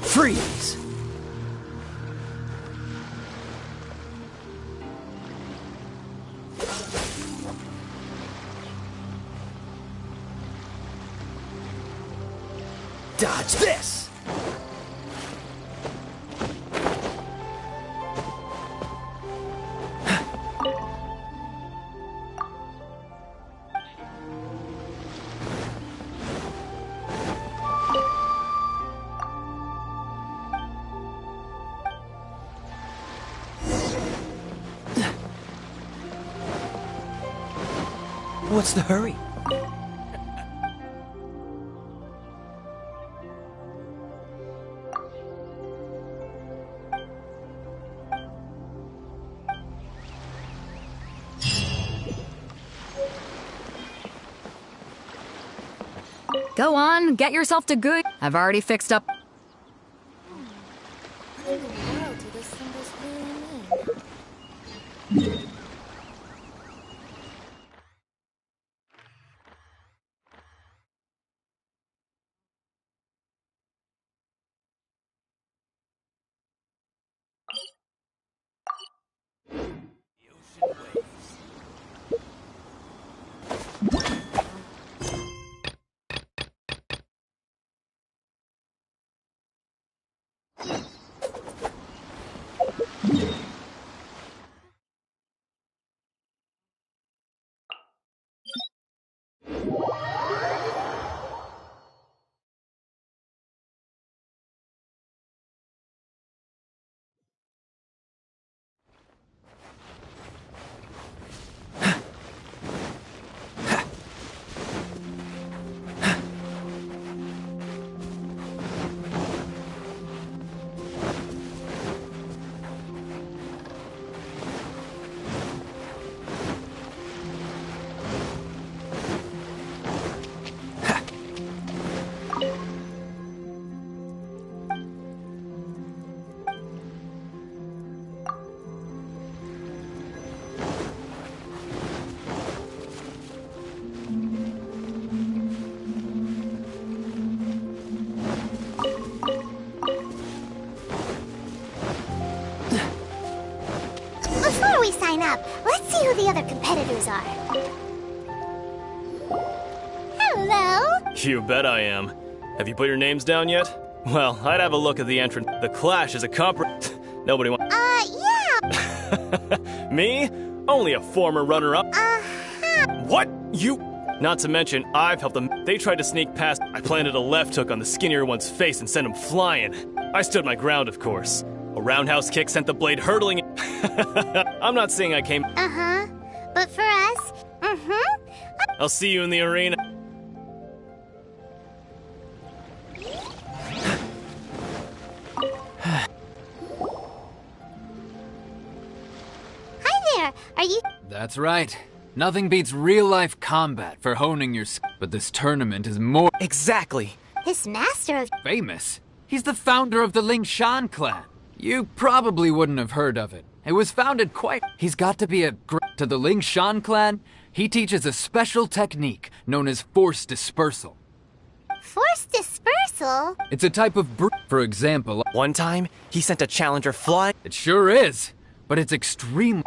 Freeze! Dodge this! What's the hurry? Go on, get yourself to good. I've already fixed up. What in the world do those symbols really mean? Before we sign up, let's see who the other competitors are. Hello? You bet I am. Have you put your names down yet? Well, I'd have a look at the entrance. The Clash is a Nobody wants. Yeah. Me? Only a former runner-up. What? You? Not to mention, I've helped them. They tried to sneak past. I planted a left hook on the skinnier one's face and sent him flying. I stood my ground, of course. A roundhouse kick sent the blade hurtling. I'm not saying I came. Uh-huh. But for us, I'll see you in the arena. Hi there. Are you? That's right. Nothing beats real-life combat for honing your but this tournament is more Exactly. This master of... famous. He's the founder of the Lingshan clan. You probably wouldn't have heard of it. It was founded quite... He's got to be to the Lingshan clan, he teaches a special technique known as force dispersal. Force dispersal? It's a type of for example... One time, he sent a challenger flying... It sure is, but it's extreme...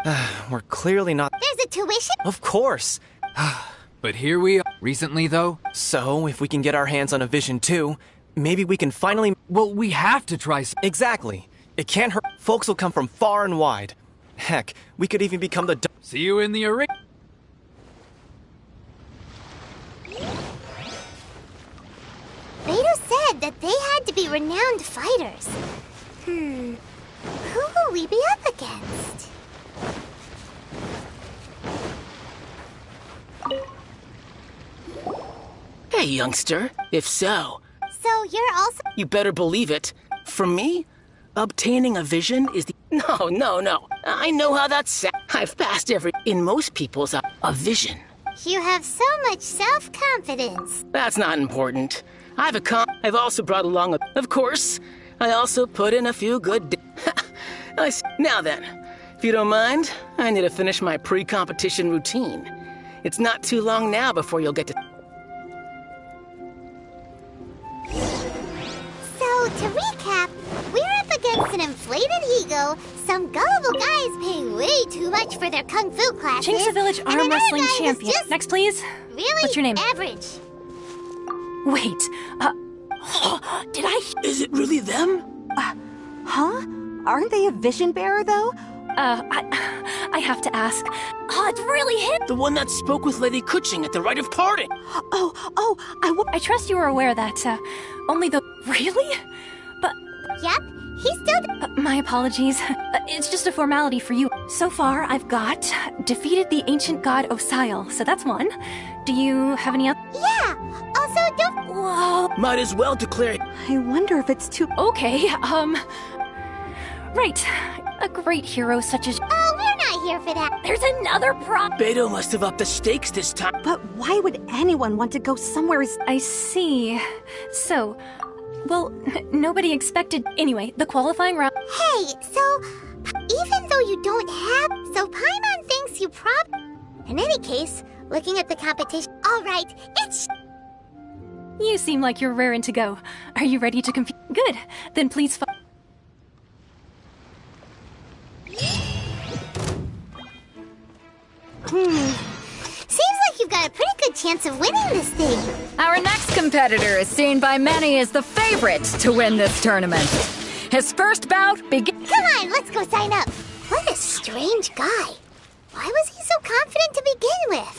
We're clearly not... There's a tuition? Of course! But here we are. Recently, though... So, if we can get our hands on a vision too, maybe we can finally... Well, we have to try... Exactly. It can't hurt. Folks will come from far and wide. Heck, we could even become the... See you in the arena. Beto said that they had to be renowned fighters. Who will we be up against? Hey, youngster. If so... So you're also... You better believe it. For me, obtaining a vision is the... No. I know how that sounds. I've passed in most people's a vision. You have so much self-confidence. That's not important. I've also brought along Of course, I also put in a few good... Now then, if you don't mind, I need to finish my pre-competition routine. It's not too long now before you'll get to... So, to recap, we're up against an inflated ego, some gullible guys pay way too much for their kung fu classes, Chink's Village and Arm another Wrestling guy who's Champion. just Next, please. Really? What's your name? Average. Wait, did I... Is it really them? Huh? Aren't they a vision bearer, though? I have to ask. It's really him! The one that spoke with Lady Kuching at the rite of parting. I trust you were aware that, only the... Really? But... Yep, he's still... my apologies. It's just a formality for you. So far, I've got... defeated the ancient god Osile, so that's one. Do you have any other... Yeah! Also, don't... Whoa... Might as well declare... I wonder if it's too... Okay, Right. A great hero such as... Oh, we're not here for that. There's another Beto must have upped the stakes this time. But why would anyone want to go somewhere... I see. So... Well, nobody expected... Anyway, the qualifying round... Hey, so... Even though you don't have... So Paimon thinks you In any case, looking at the competition... Alright, it's... You seem like you're raring to go. Are you ready to compete? Good. Then please... Seems like you've got a pretty good chance of winning this thing. Our next competitor is seen by many as the favorite to win this tournament. His first bout begins... Come on, let's go sign up. What a strange guy. Why was he so confident to begin with?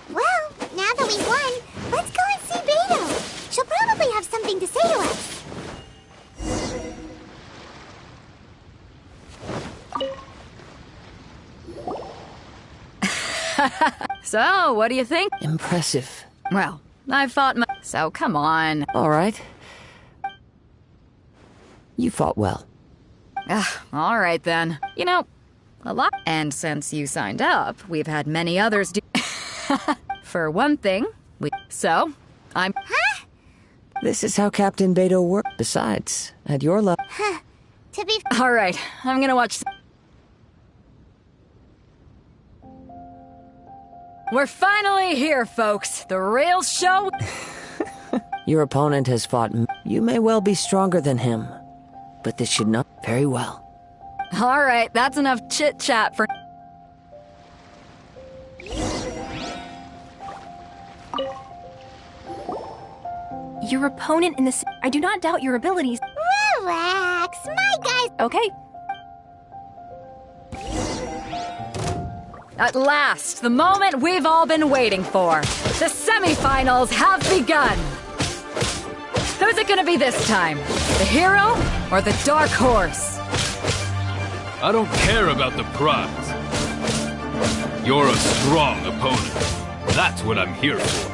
Well, now that we've won, let's go and see Beto. She'll probably have something to say to us. So, what do you think? Impressive. Well, I've fought my... So, come on. All right. You fought well. All right, then. You know, a lot... And since you signed up, we've had many others do... For one thing, So, I'm... Huh? This is how Captain Beto works. Besides, at your level... Huh. To be... All right, I'm gonna watch... We're finally here, folks. The real show... Your opponent has fought... You may well be stronger than him. But this should not... Very well. All right, that's enough chit-chat for... Your opponent in this... I do not doubt your abilities. Relax, my guys... Okay. At last, the moment we've all been waiting for. The semifinals have begun. Who's it gonna be this time? The hero or the dark horse? I don't care about the prize. You're a strong opponent. That's what I'm here for.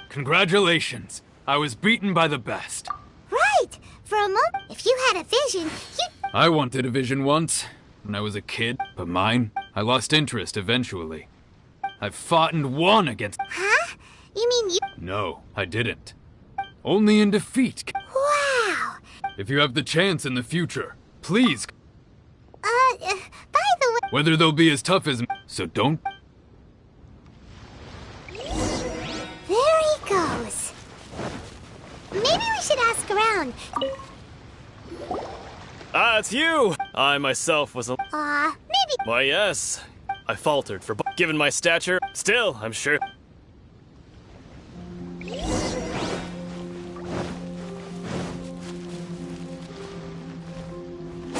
Congratulations. I was beaten by the best. Right! For a moment, if you had a vision, you... I wanted a vision once, when I was a kid, but mine, I lost interest eventually. I've fought and won against... Huh? You mean you... No, I didn't. Only in defeat. Wow! If you have the chance in the future, please... by the way... Whether they'll be as tough as... So don't... There he goes. Maybe we should ask around. Ah, it's you! I myself was a... Maybe... Why, yes. I faltered for... Given my stature, still, I'm sure...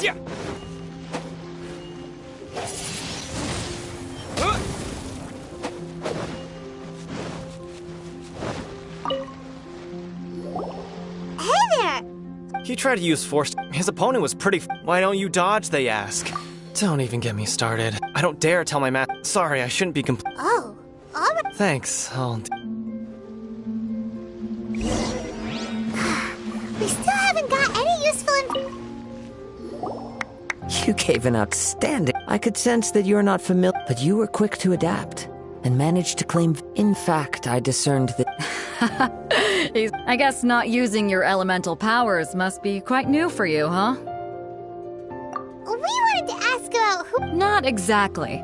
Yeah. Hey there! He tried to use force. His opponent was pretty. Why don't you dodge, they ask. Don't even get me started. I don't dare tell my math. Sorry, I shouldn't be Oh, alright. Thanks, We still haven't got any useful You gave an outstanding... I could sense that you're not familiar, but you were quick to adapt and managed to claim... In fact, I discerned that... I guess not using your elemental powers must be quite new for you, huh? We wanted to ask about who... Not exactly.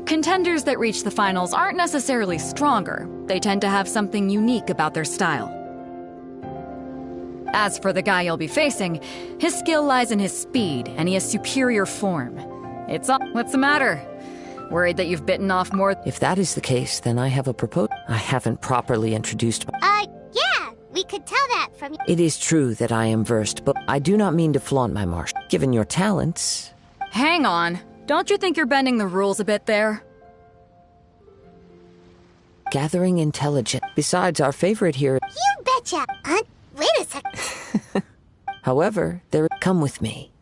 Contenders that reach the finals aren't necessarily stronger. They tend to have something unique about their style. As for the guy you'll be facing, his skill lies in his speed, and he has superior form. It's all... What's the matter? Worried that you've bitten off more... If that is the case, then I have a proposal. I haven't properly introduced... Yeah, we could tell that from you. It is true that I am versed, but I do not mean to flaunt my martial. Given your talents... Hang on. Don't you think you're bending the rules a bit there? Gathering intelligence. Besides, our favorite here... You betcha! Wait a sec. However, there... Come with me.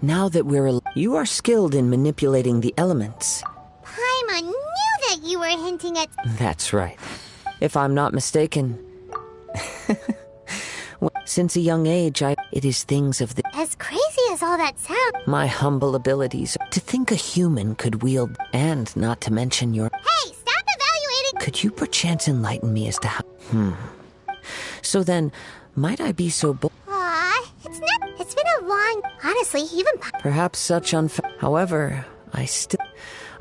Now that we're... You are skilled in manipulating the elements. Paimon knew that you were hinting at... That's right. If I'm not mistaken... Well, since a young age, it is things of the... As crazy as all that sounds... My humble abilities. To think a human could wield... And not to mention your... Hey, stop evaluating... Could you perchance enlighten me as to how... So then, might I be so bold... It's been a long... Honestly, even... Perhaps such However, I still...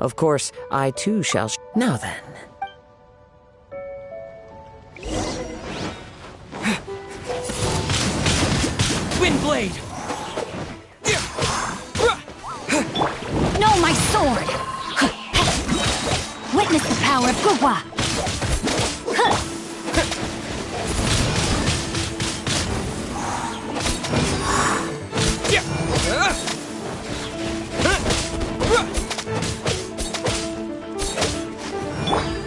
Of course, I too shall... Now then... Windblade! No, my sword! Witness the power of Gugwa!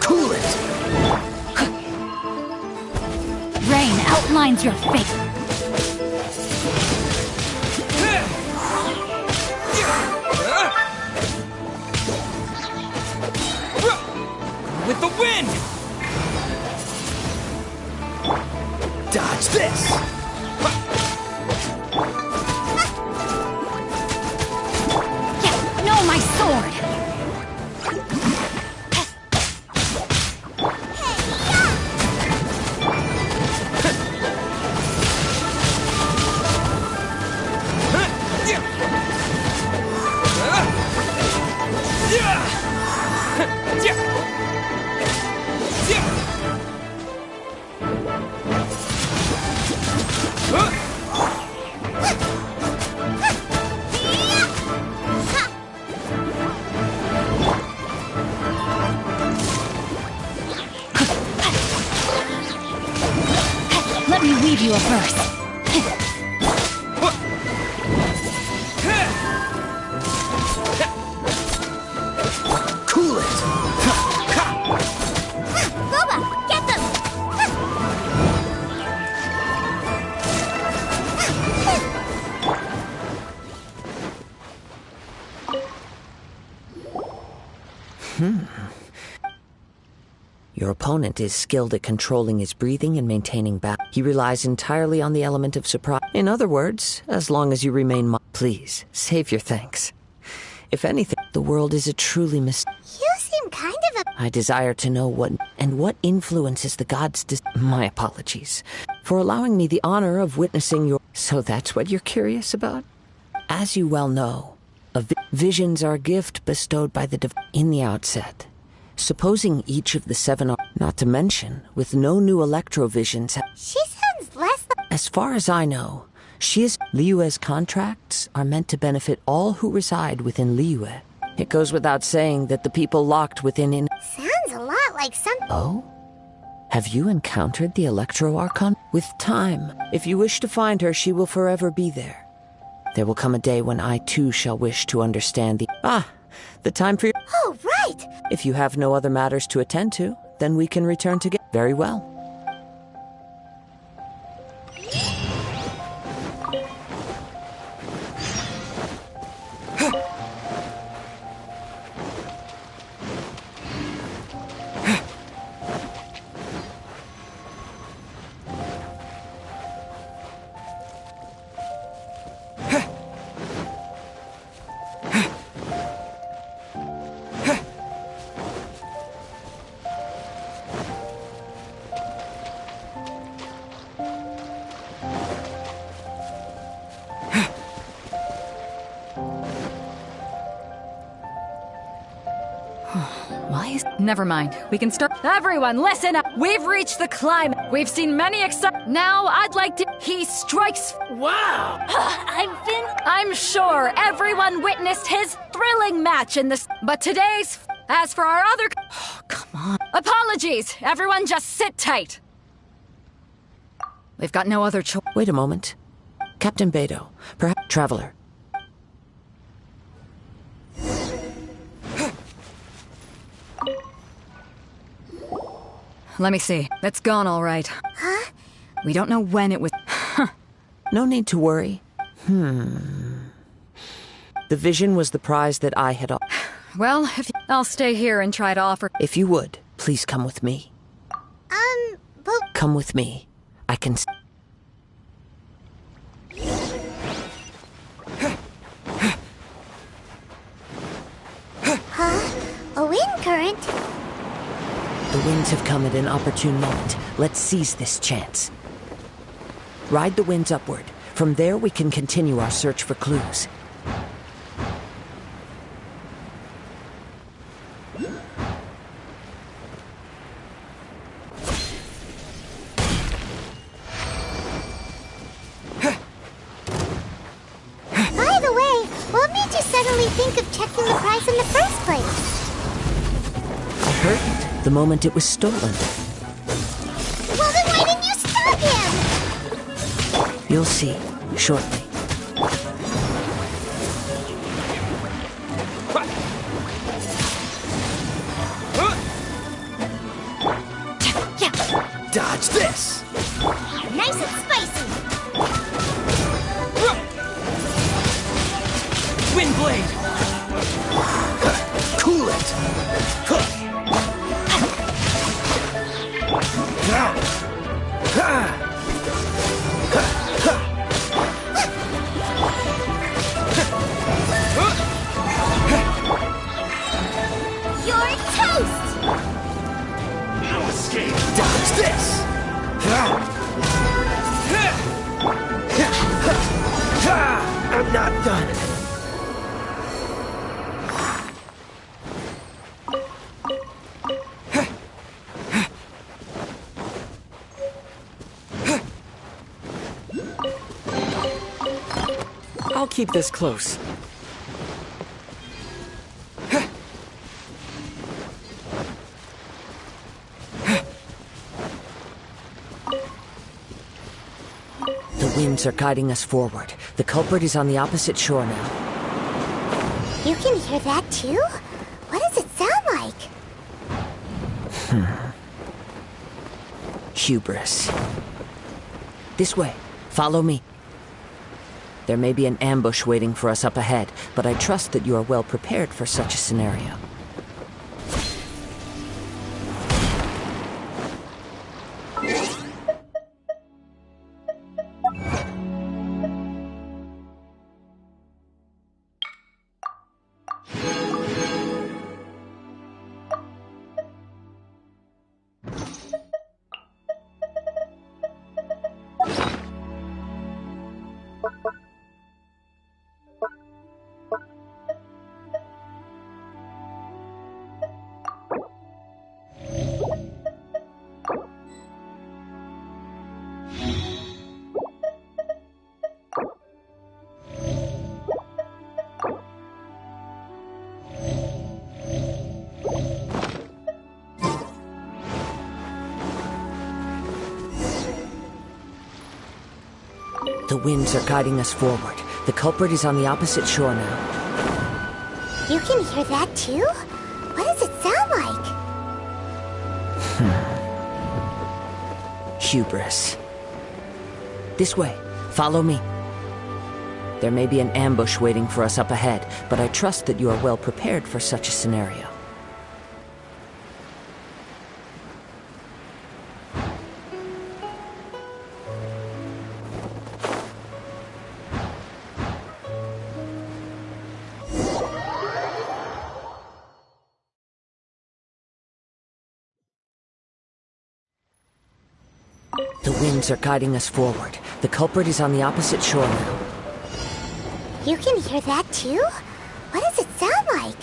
Cool it! Rain outlines your fate. With the wind! Dodge this! No, my sword! give you a verse. Cool it! Boba, get them! Your opponent is skilled at controlling his breathing and maintaining balance. He relies entirely on the element of surprise. In other words, as long as you remain please, save your thanks. If anything, the world is a truly You seem kind of a... I desire to know what influences the gods My apologies for allowing me the honor of witnessing your... So that's what you're curious about? As you well know, visions are a gift bestowed by the in the outset. Supposing each of the 7 not to mention, with no new electrovisions... She sounds less... As far as I know, Liyue's contracts are meant to benefit all who reside within Liyue. It goes without saying that the people locked within Sounds a lot like some... Oh? Have you encountered the Electro Archon? With time, if you wish to find her, she will forever be there. There will come a day when I too shall wish to understand the time for your... Oh, right! If you have no other matters to attend to, then we can return together. Very well. Never mind. We can start. Everyone, listen up. We've reached the climb. We've seen many Now, I'd like to. He strikes. Wow! I'm sure everyone witnessed his thrilling match in this. But today's. As for our other. Oh, come on. Apologies. Everyone just sit tight. We've got no other choice. Wait a moment. Captain Beidou, perhaps Traveler. Let me see. It's gone all right. Huh? We don't know when it was. No need to worry. The vision was the prize that I had... Well, I'll stay here and try to offer... If you would, please come with me. But... Come with me. I can... Huh? A wind current? The winds have come at an opportune moment. Let's seize this chance. Ride the winds upward. From there, we can continue our search for clues. By the way, what made you suddenly think of checking the prize in the first place? I heard it the moment it was stolen. Well, then why didn't you stop him? You'll see, shortly. Dodge this! Nice and spicy! Windblade! Cool it! You're toast! No escape! Dodge this! I'm not done. I'll keep this close. winds are guiding us forward. The culprit is on the opposite shore now. You can hear that too? What does it sound like? Hubris. This way. Follow me. There may be an ambush waiting for us up ahead, but I trust that you are well prepared for such a scenario. The winds are guiding us forward. The culprit is on the opposite shore now. You can hear that too? What does it sound like? Hubris. This way. Follow me. There may be an ambush waiting for us up ahead, but I trust that you are well prepared for such a scenario. The winds are guiding us forward. The culprit is on the opposite shore now. You can hear that too? What does it sound like?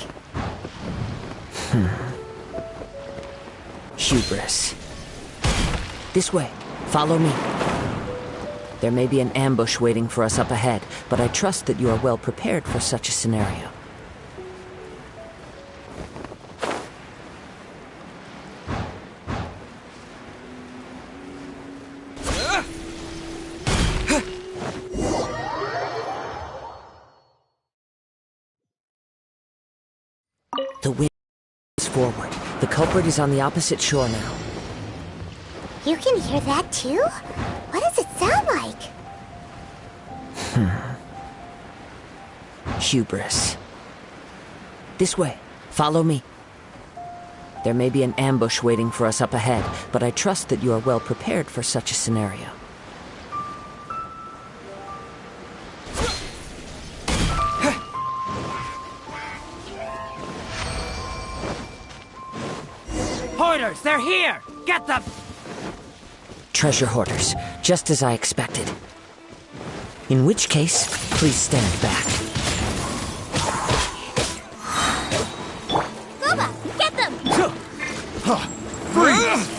Hubris. This way. Follow me. There may be an ambush waiting for us up ahead, but I trust that you are well prepared for such a scenario. The wind is forward. The culprit is on the opposite shore now. You can hear that too? What does it sound like? Hubris. This way. Follow me. There may be an ambush waiting for us up ahead, but I trust that you are well prepared for such a scenario. Hoarders, they're here! Get them! Treasure hoarders, just as I expected. In which case, please stand back. Boba, get them! Freeze!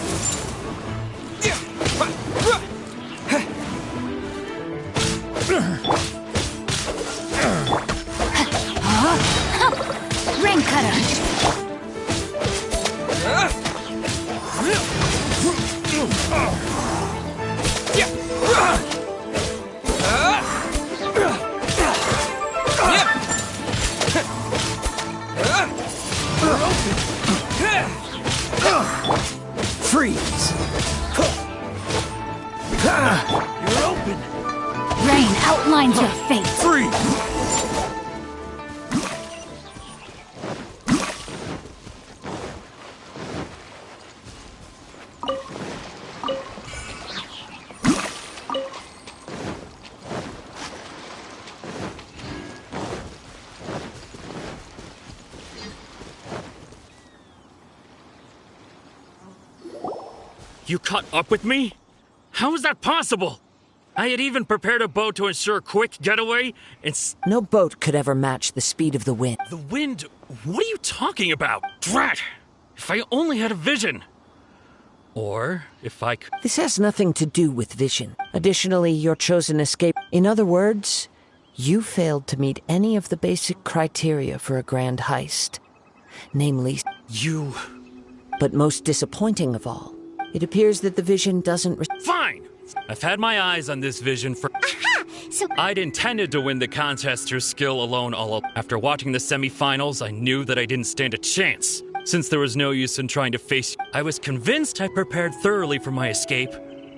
Rain cutter! Freeze! You're open! Rain outlines your fate! Freeze! You caught up with me? How is that possible? I had even prepared a boat to ensure a quick getaway, and no boat could ever match the speed of the wind. The wind? What are you talking about? Drat! If I only had a vision. Or if I could... This has nothing to do with vision. Additionally, your chosen escape... In other words, you failed to meet any of the basic criteria for a grand heist. Namely... You... But most disappointing of all, it appears that the vision doesn't... Fine! I've had my eyes on this vision for... Aha! So I'd intended to win the contest through skill alone After watching the semifinals, I knew that I didn't stand a chance. Since there was no use in trying to face you, I was convinced I prepared thoroughly for my escape.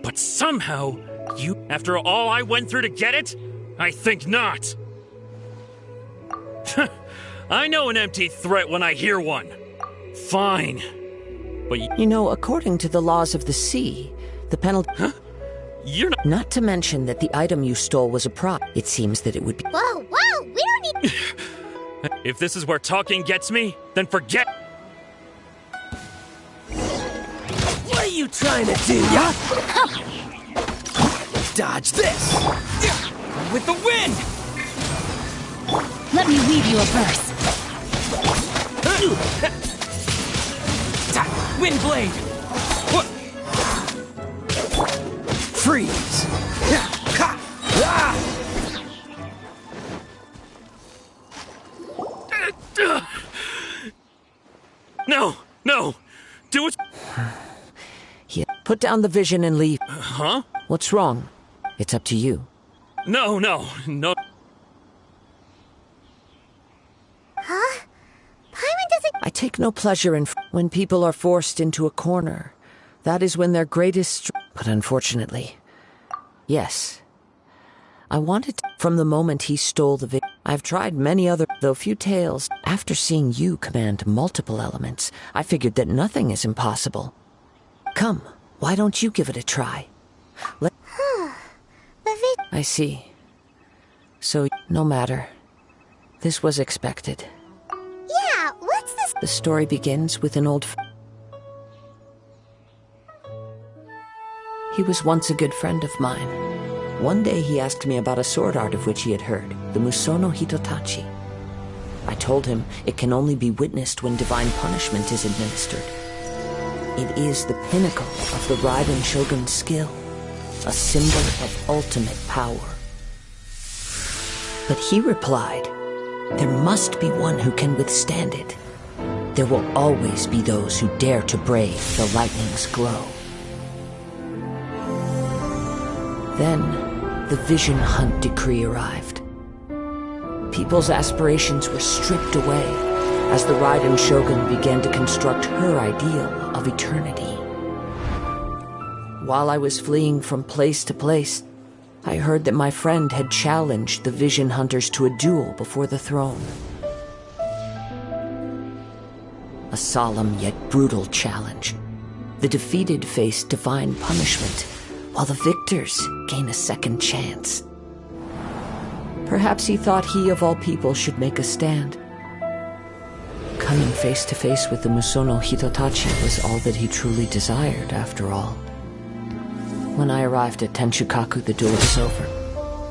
But somehow, after all I went through to get it? I think not. I know an empty threat when I hear one. Fine. But You know, according to the laws of the sea, the penalty... Huh? You're not... Not to mention that the item you stole was a prop. It seems that it would be... Whoa, whoa, we don't need... If this is where talking gets me, then forget... What are you trying to do? Dodge this! With the wind! Let me weave you a verse. Wind blade! What? Freeze! No! No! Do it! Yeah. Put down the vision and leave. Huh? What's wrong? It's up to you. No. Huh? Paimon doesn't... I take no pleasure in when people are forced into a corner. That is when their greatest But unfortunately, yes. I wanted to, from the moment he stole the I've tried many other, though few tales. After seeing you command multiple elements, I figured that nothing is impossible. Come, why don't you give it a try? I see. So, no matter. This was expected. Yeah, what's this? The story begins with an old... He was once a good friend of mine. One day he asked me about a sword art of which he had heard, the Musono Hitotachi. I told him it can only be witnessed when divine punishment is administered. It is the pinnacle of the Raiden Shogun's skill, a symbol of ultimate power. But he replied, there must be one who can withstand it. There will always be those who dare to brave the lightning's glow. Then, the Vision Hunt decree arrived. People's aspirations were stripped away as the Raiden Shogun began to construct her ideal of eternity. While I was fleeing from place to place, I heard that my friend had challenged the Vision Hunters to a duel before the throne. A solemn yet brutal challenge. The defeated face divine punishment, while the victors gain a second chance. Perhaps he thought he of all people should make a stand. Coming face to face with the Musono Hitotachi was all that he truly desired, after all. When I arrived at Tenshukaku, the duel was over.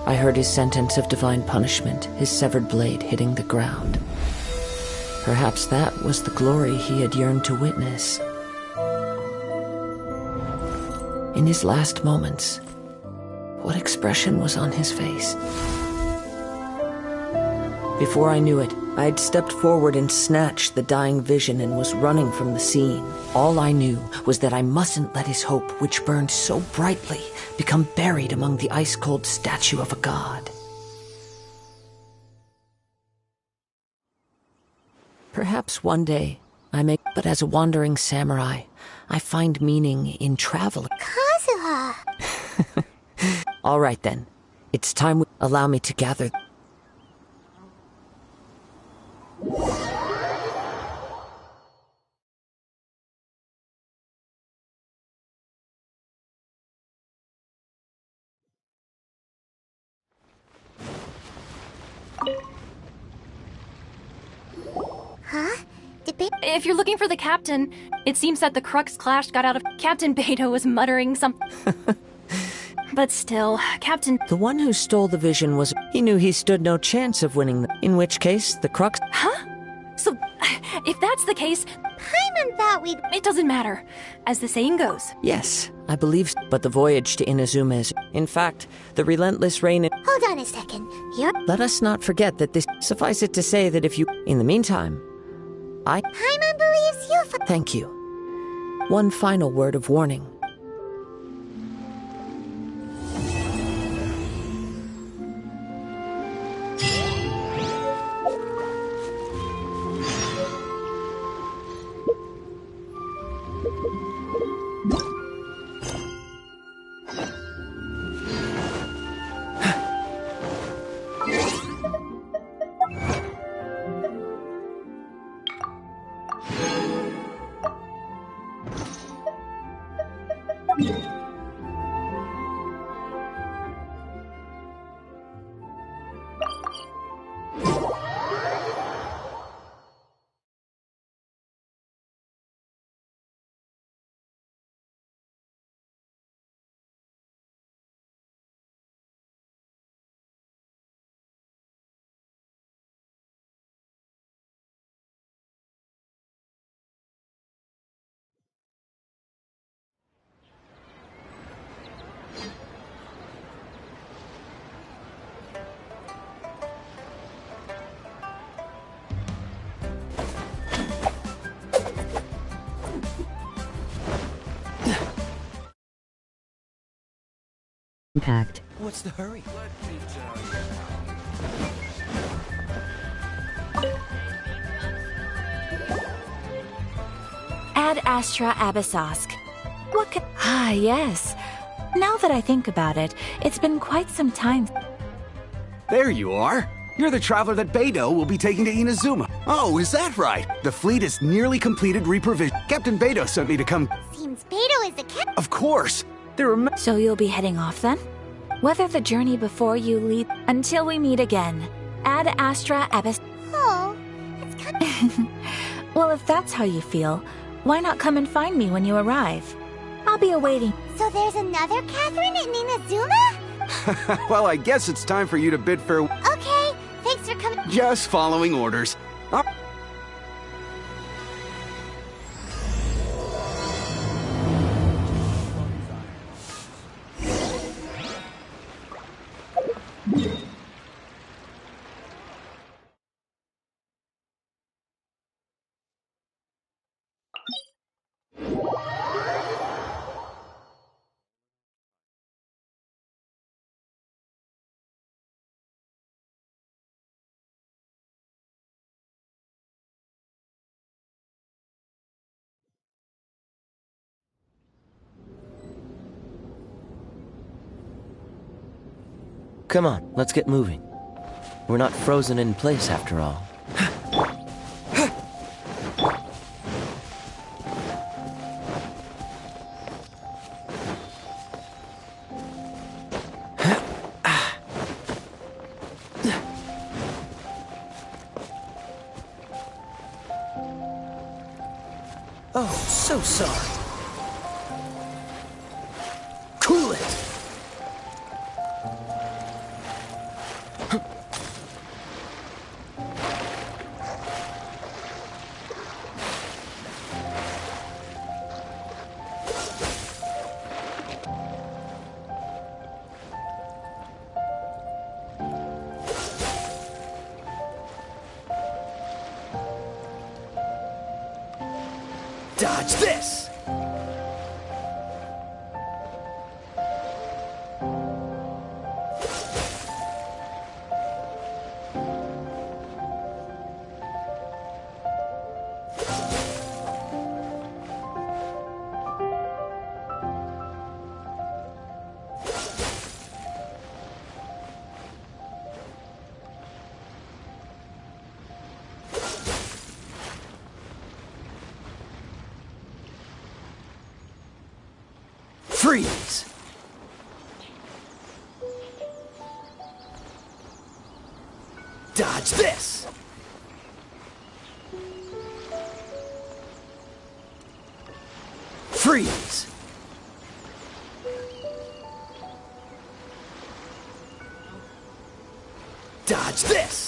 I heard his sentence of divine punishment, his severed blade hitting the ground. Perhaps that was the glory he had yearned to witness. In his last moments, what expression was on his face? Before I knew it, I had stepped forward and snatched the dying vision and was running from the scene. All I knew was that I mustn't let his hope, which burned so brightly, become buried among the ice-cold statue of a god. Perhaps one day I may, but as a wandering samurai, I find meaning in traveling. Kazuha! All right then. It's time allow me to gather. Huh? If you're looking for the captain, it seems that the Crux Clash got out of... Captain Beto was muttering something. But still, Captain... The one who stole the vision was... He knew he stood no chance of winning in which case, the Crux... Huh? So, if that's the case... Paimon thought we'd... It doesn't matter. As the saying goes. Yes, I believe so. But the voyage to Inazuma is... In fact, the relentless rain... Hold on a second. Let us not forget that this... Suffice it to say that if you... In the meantime... Paimon believes you... Thank you. One final word of warning. impact. What's the hurry? Ad Astra Abyssosk. What could... Ah, yes. Now that I think about it, it's been quite some time. There you are. You're the traveler that Beidou will be taking to Inazuma. Oh, is that right? The fleet is nearly completed reprovision. Captain Beidou sent me to come... Seems Beidou is the captain. Of course. There are... So you'll be heading off then? Whether the journey before you lead... Until we meet again. Ad Astra Abyss... Oh, it's kind of... Well, if that's how you feel, why not come and find me when you arrive? I'll be awaiting. So there's another Catherine in Inazuma? Well, I guess it's time for you to bid farewell. Okay, thanks for coming. Just following orders. Come on, let's get moving. We're not frozen in place after all. Oh, so sorry. Cool it! Dodge this! Freeze! Dodge this! Freeze! Dodge this!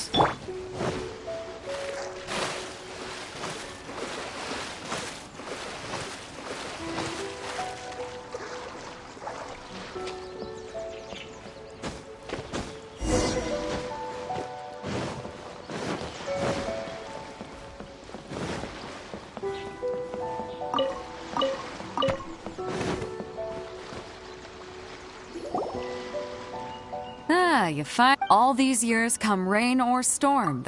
You find all these years, come rain or storm,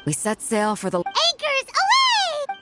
we set sail for the Anchors away!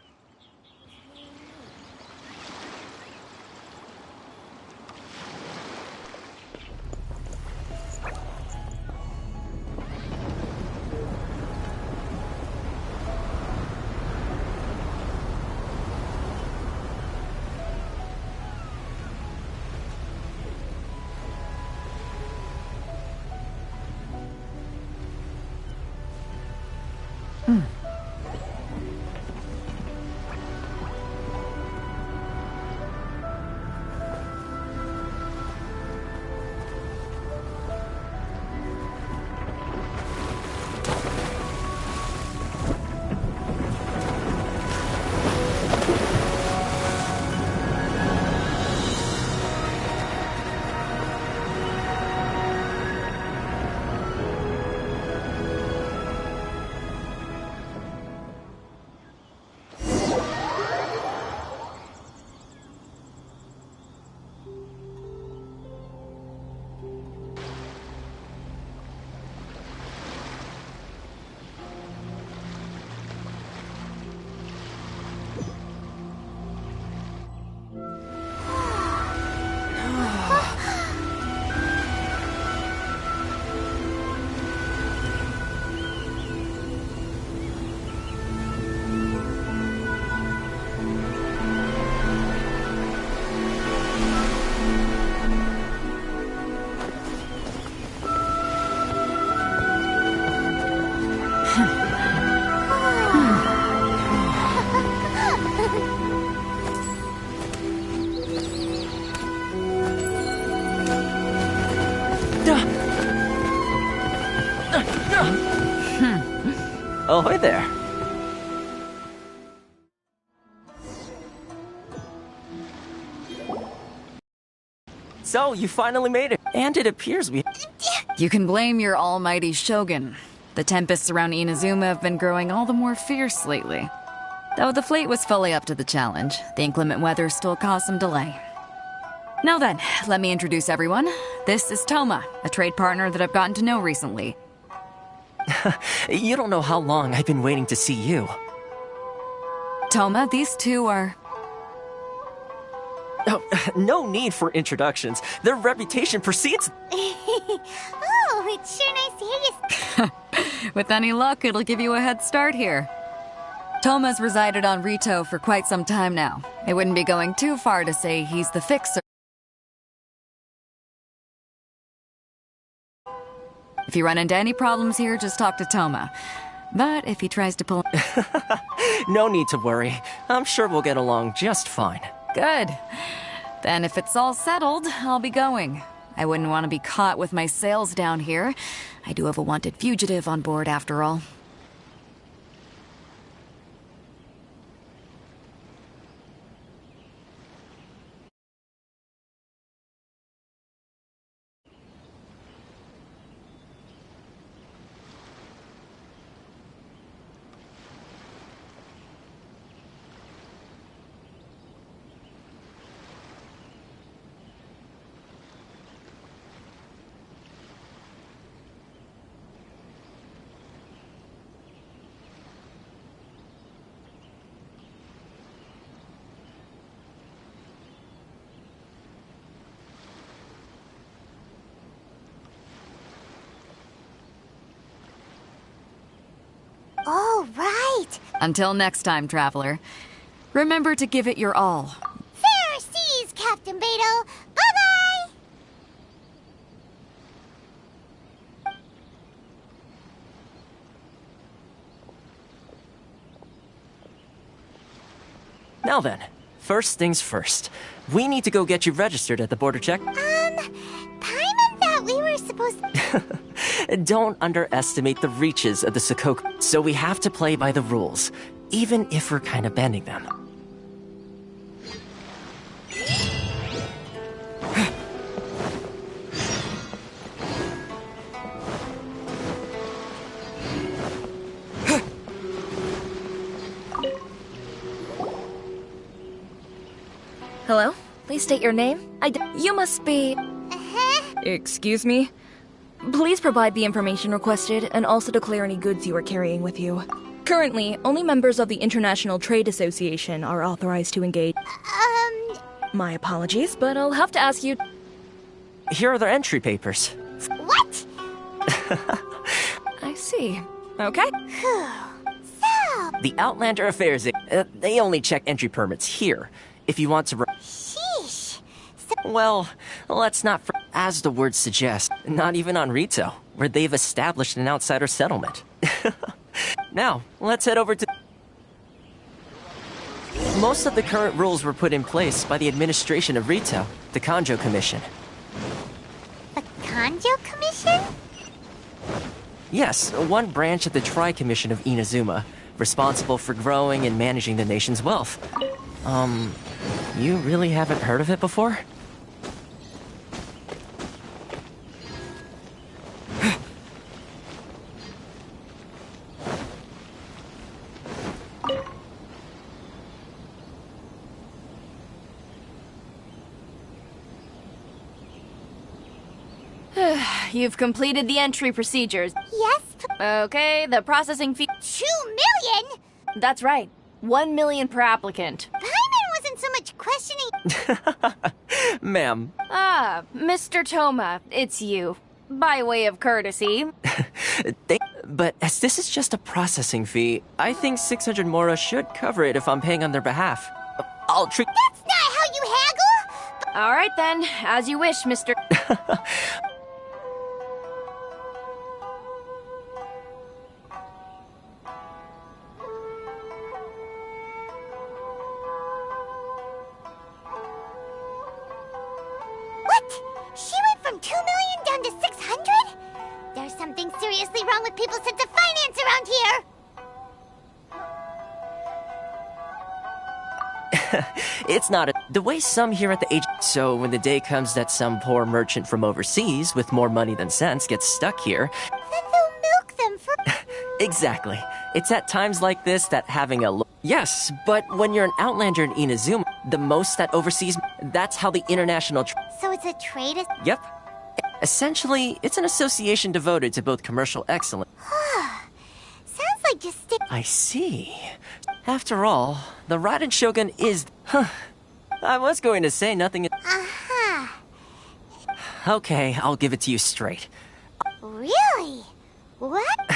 Ahoy there. So, you finally made it. And it appears we... You can blame your almighty shogun. The tempests around Inazuma have been growing all the more fierce lately. Though the fleet was fully up to the challenge, the inclement weather still caused some delay. Now then, let me introduce everyone. This is Toma, a trade partner that I've gotten to know recently. You don't know how long I've been waiting to see you. Toma, these two are... Oh, no need for introductions. Their reputation precedes... Oh, it's sure nice to hear you. With any luck, it'll give you a head start here. Toma's resided on Rito for quite some time now. It wouldn't be going too far to say he's the fixer. If you run into any problems here, just talk to Toma. But if he tries to pull... No need to worry. I'm sure we'll get along just fine. Good. Then if it's all settled, I'll be going. I wouldn't want to be caught with my sails down here. I do have a wanted fugitive on board after all. Oh, right. Until next time, traveler. Remember to give it your all. Fair seas, Captain Beto. Bye-bye. Now then, first things first. We need to go get you registered at the border check. Paimon thought we were supposed to... Don't underestimate the reaches of the Sakoku. So we have to play by the rules, even if we're kind of bending them. Hello? Please state your name. You must be... Excuse me? Please provide the information requested and also declare any goods you are carrying with you. Currently, only members of the International Trade Association are authorized to engage. My apologies, but I'll have to ask you... Here are their entry papers. What? I see. Okay. The Outlander Affairs... they only check entry permits here. If you want to... Sheesh. Well, let's not... As the word suggests, not even on Rito, where they've established an outsider settlement. Now, let's head over to... Most of the current rules were put in place by the administration of Rito, the Kanjo Commission. The Kanjo Commission? Yes, one branch of the Tri-Commission of Inazuma, responsible for growing and managing the nation's wealth. You really haven't heard of it before? You've completed the entry procedures. Yes. Okay, the processing fee... 2 million? That's right. 1 million per applicant. Paimon wasn't so much questioning... Ma'am. Ah, Mr. Toma, it's you. By way of courtesy. But as this is just a processing fee, I think 600 Mora should cover it if I'm paying on their behalf. I'll treat... That's not how you haggle! All right then, as you wish, Mr. She went from 2 million down to 600? There's something seriously wrong with people's sense of finance around here! It's not the way some here at the age. So when the day comes that some poor merchant from overseas with more money than sense gets stuck here. Then they'll milk them for... Exactly. It's at times like this that having a yes, but when you're an outlander in Inazuma, the most that overseas, that's how the international So it's a trade? Yep. Essentially, it's an association devoted to both commercial excellence. Sounds like just stick... I see. After all, the Raiden Shogun is... I was going to say nothing... Uh-huh. Okay, I'll give it to you straight. Really? What?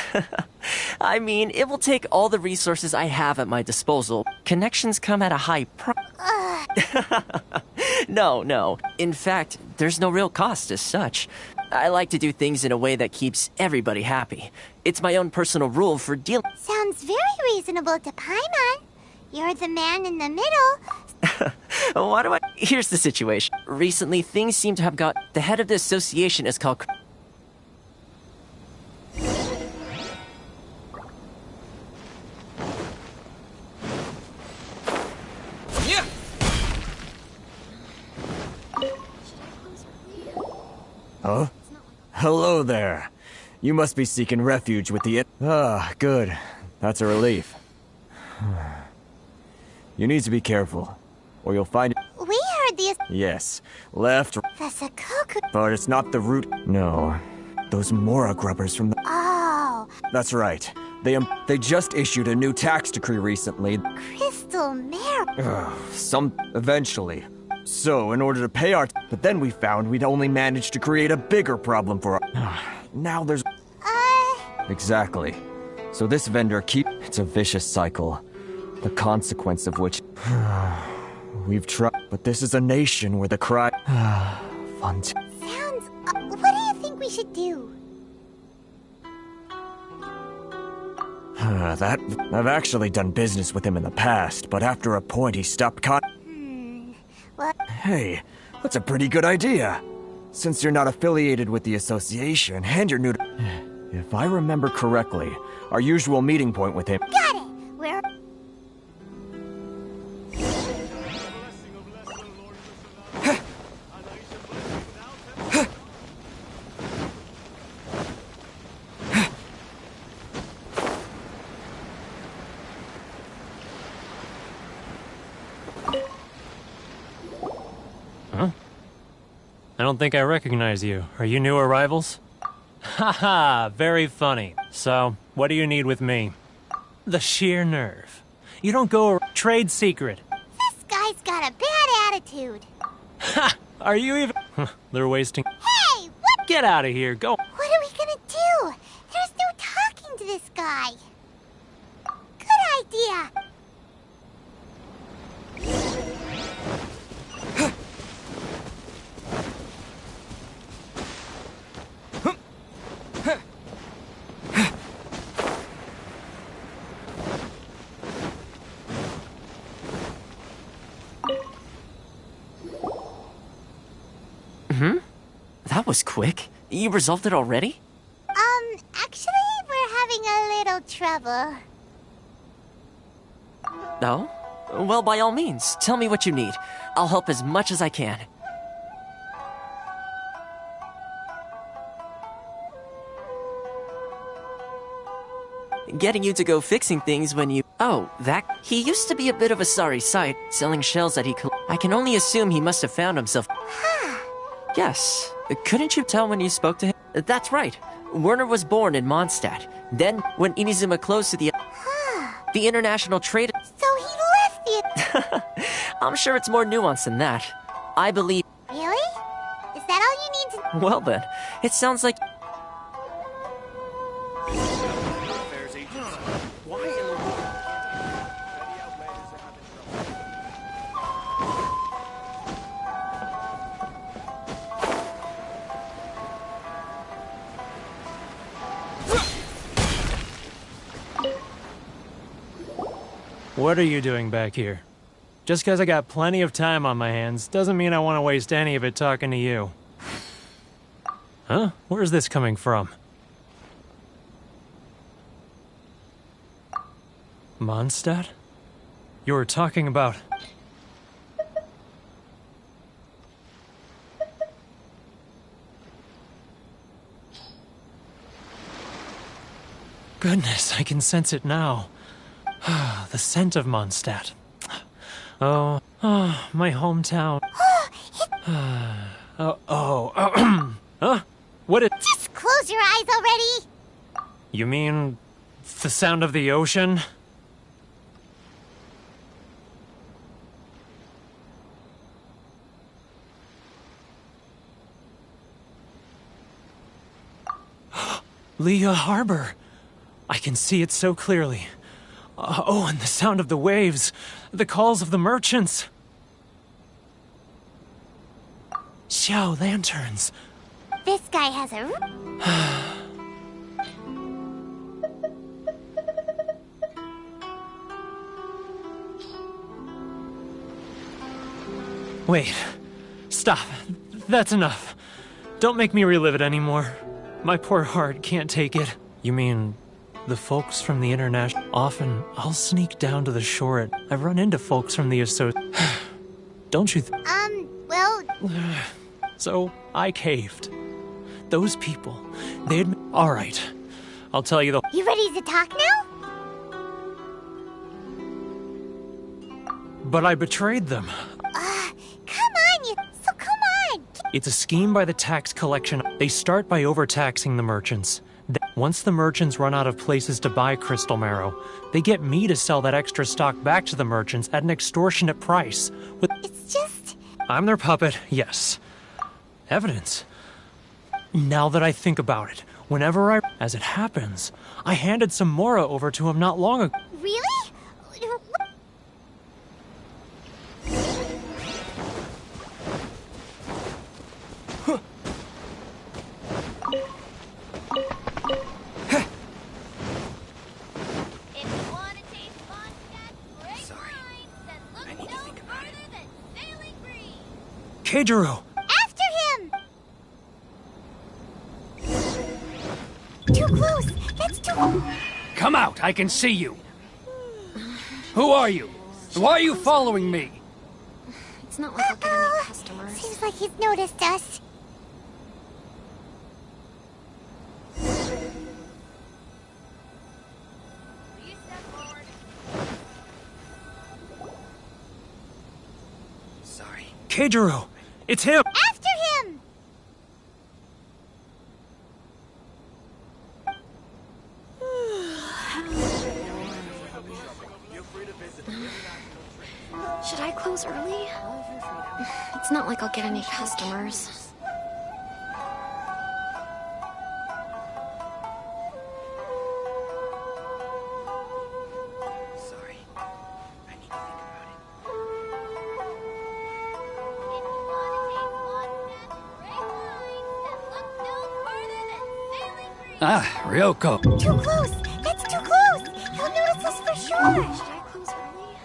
I mean, it will take all the resources I have at my disposal. Connections come at a high price. No. In fact, there's no real cost as such. I like to do things in a way that keeps everybody happy. It's my own personal rule for dealing. Sounds very reasonable to Paimon. You're the man in the middle. Why do I... Here's the situation. Recently, things seem to have got... The head of the association is called... Huh? Hello there. You must be seeking refuge with the... Ah, good. That's a relief. You need to be careful, or you'll find... We heard the... Yes, left... The Sakoku... But it's not the root... No. Those Mora grubbers from the... Oh. That's right. They just issued a new tax decree recently. Crystal Mare... Eventually. So, in order to pay our... But then we found we'd only managed to create a bigger problem for our... Now there's... Exactly. So this vendor It's a vicious cycle. The consequence of which... We've tried... But this is a nation where the cry... Fun to... Sounds... what do you think we should do? I've actually done business with him in the past, but after a point he stopped Well... Hey, that's a pretty good idea. Since you're not affiliated with the association, and you're new to... If I remember correctly, our usual meeting point with him... Got it! Where... Huh? I don't think I recognize you. Are you new arrivals? Haha, very funny. So, what do you need with me? The sheer nerve. You don't go trade secret. This guy's got a bad attitude. Ha! Are you even... They're wasting... Hey, what... Get out of here, go... What are we gonna do? There's no talking to this guy. Good idea. That was quick. You resolved it already? Actually, we're having a little trouble. No? Well, by all means, tell me what you need. I'll help as much as I can. Getting you to go fixing things when you... Oh, that... He used to be a bit of a sorry sight, selling shells that he... I can only assume he must have found himself... Yes. Couldn't you tell when you spoke to him? That's right. Werner was born in Mondstadt. Then, when Inazuma closed to the... the international trade... So he left the... I'm sure it's more nuanced than that. I believe... Really? Is that all you need to... Well then, it sounds like... What are you doing back here? Just because I got plenty of time on my hands doesn't mean I want to waste any of it talking to you. Huh? Where's this coming from? Mondstadt? You were talking about... Goodness, I can sense it now. The scent of Mondstadt. Oh, my hometown. Huh? What it? Just close your eyes already! You mean the sound of the ocean? Leah Harbor. I can see it so clearly. And the sound of the waves. The calls of the merchants. Xiao lanterns. This guy has a... Wait. Stop. That's enough. Don't make me relive it anymore. My poor heart can't take it. You mean the folks from the international... Often, I'll sneak down to the shore. I've run into folks from the Don't you well... So, I caved. Those people, they'd... All right. I'll tell you the... You ready to talk now? But I betrayed them. Come on! It's a scheme by the tax collection. They start by overtaxing the merchants. Once the merchants run out of places to buy crystal marrow, they get me to sell that extra stock back to the merchants at an extortionate price. It's just... I'm their puppet, yes. Evidence. Now that I think about it, as it happens, I handed some Mora over to him not long ago. Really? Keijiro! After him! Too close! That's too close! Come out, I can see you! Who are you? Why are you following me? It's not like I'll get any customers. Seems like he's noticed us. Sorry. Keijiro! It's him! After him! Should I close early? It's not like I'll get any customers. Ah, Ryoko. Too close! That's too close! He'll notice us for sure! Should I close early?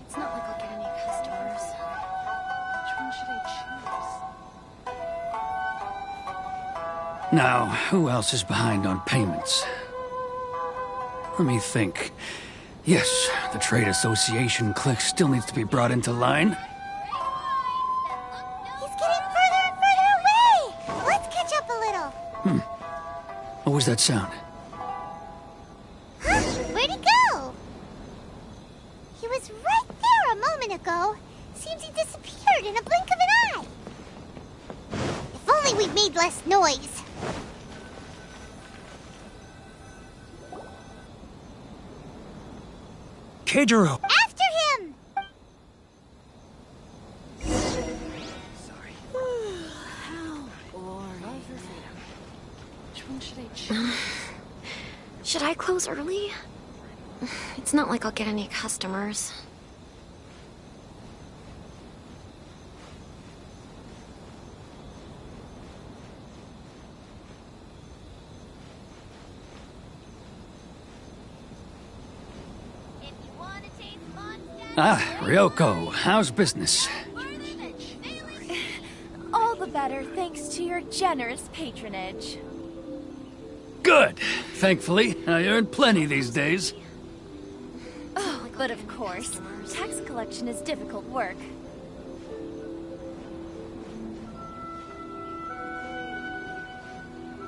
It's not like I'll get any customers. Which one should I choose? Now, who else is behind on payments? Let me think. Yes, the Trade Association clique still needs to be brought into line. He's getting further and further away! Let's catch up a little. What was that sound? Huh? Where'd he go? He was right there a moment ago. Seems he disappeared in a blink of an eye. If only we'd made less noise. Keijiro! After him! Should I close early? It's not like I'll get any customers. Ah, Ryoko, how's business? All the better thanks to your generous patronage. Good. Thankfully, I earn plenty these days. Oh, but of course, tax collection is difficult work.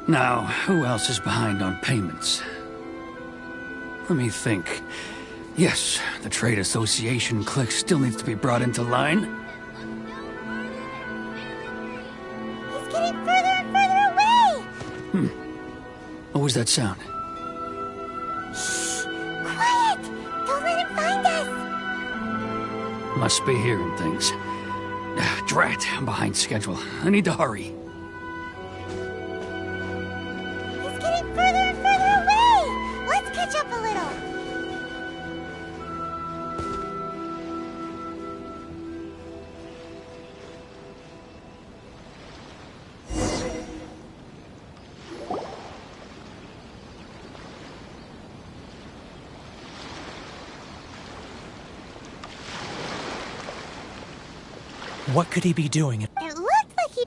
Now, who else is behind on payments? Let me think. Yes, the Trade Association clique still needs to be brought into line. He's getting further and further away! What was that sound? Shh! Quiet! Don't let him find us! Must be hearing things. Drat, I'm behind schedule. I need to hurry. He's getting further and further away! Let's catch up a little. What could he be doing? It looked like he...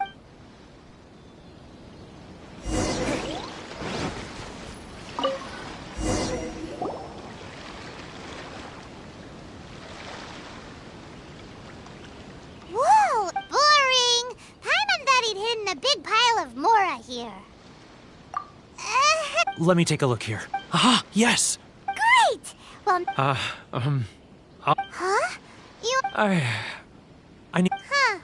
Whoa! Boring! Paimon thought he'd hidden a big pile of Mora here. Let me take a look here. Ah, yes! Great! Well... Huh? You... I need... Huh.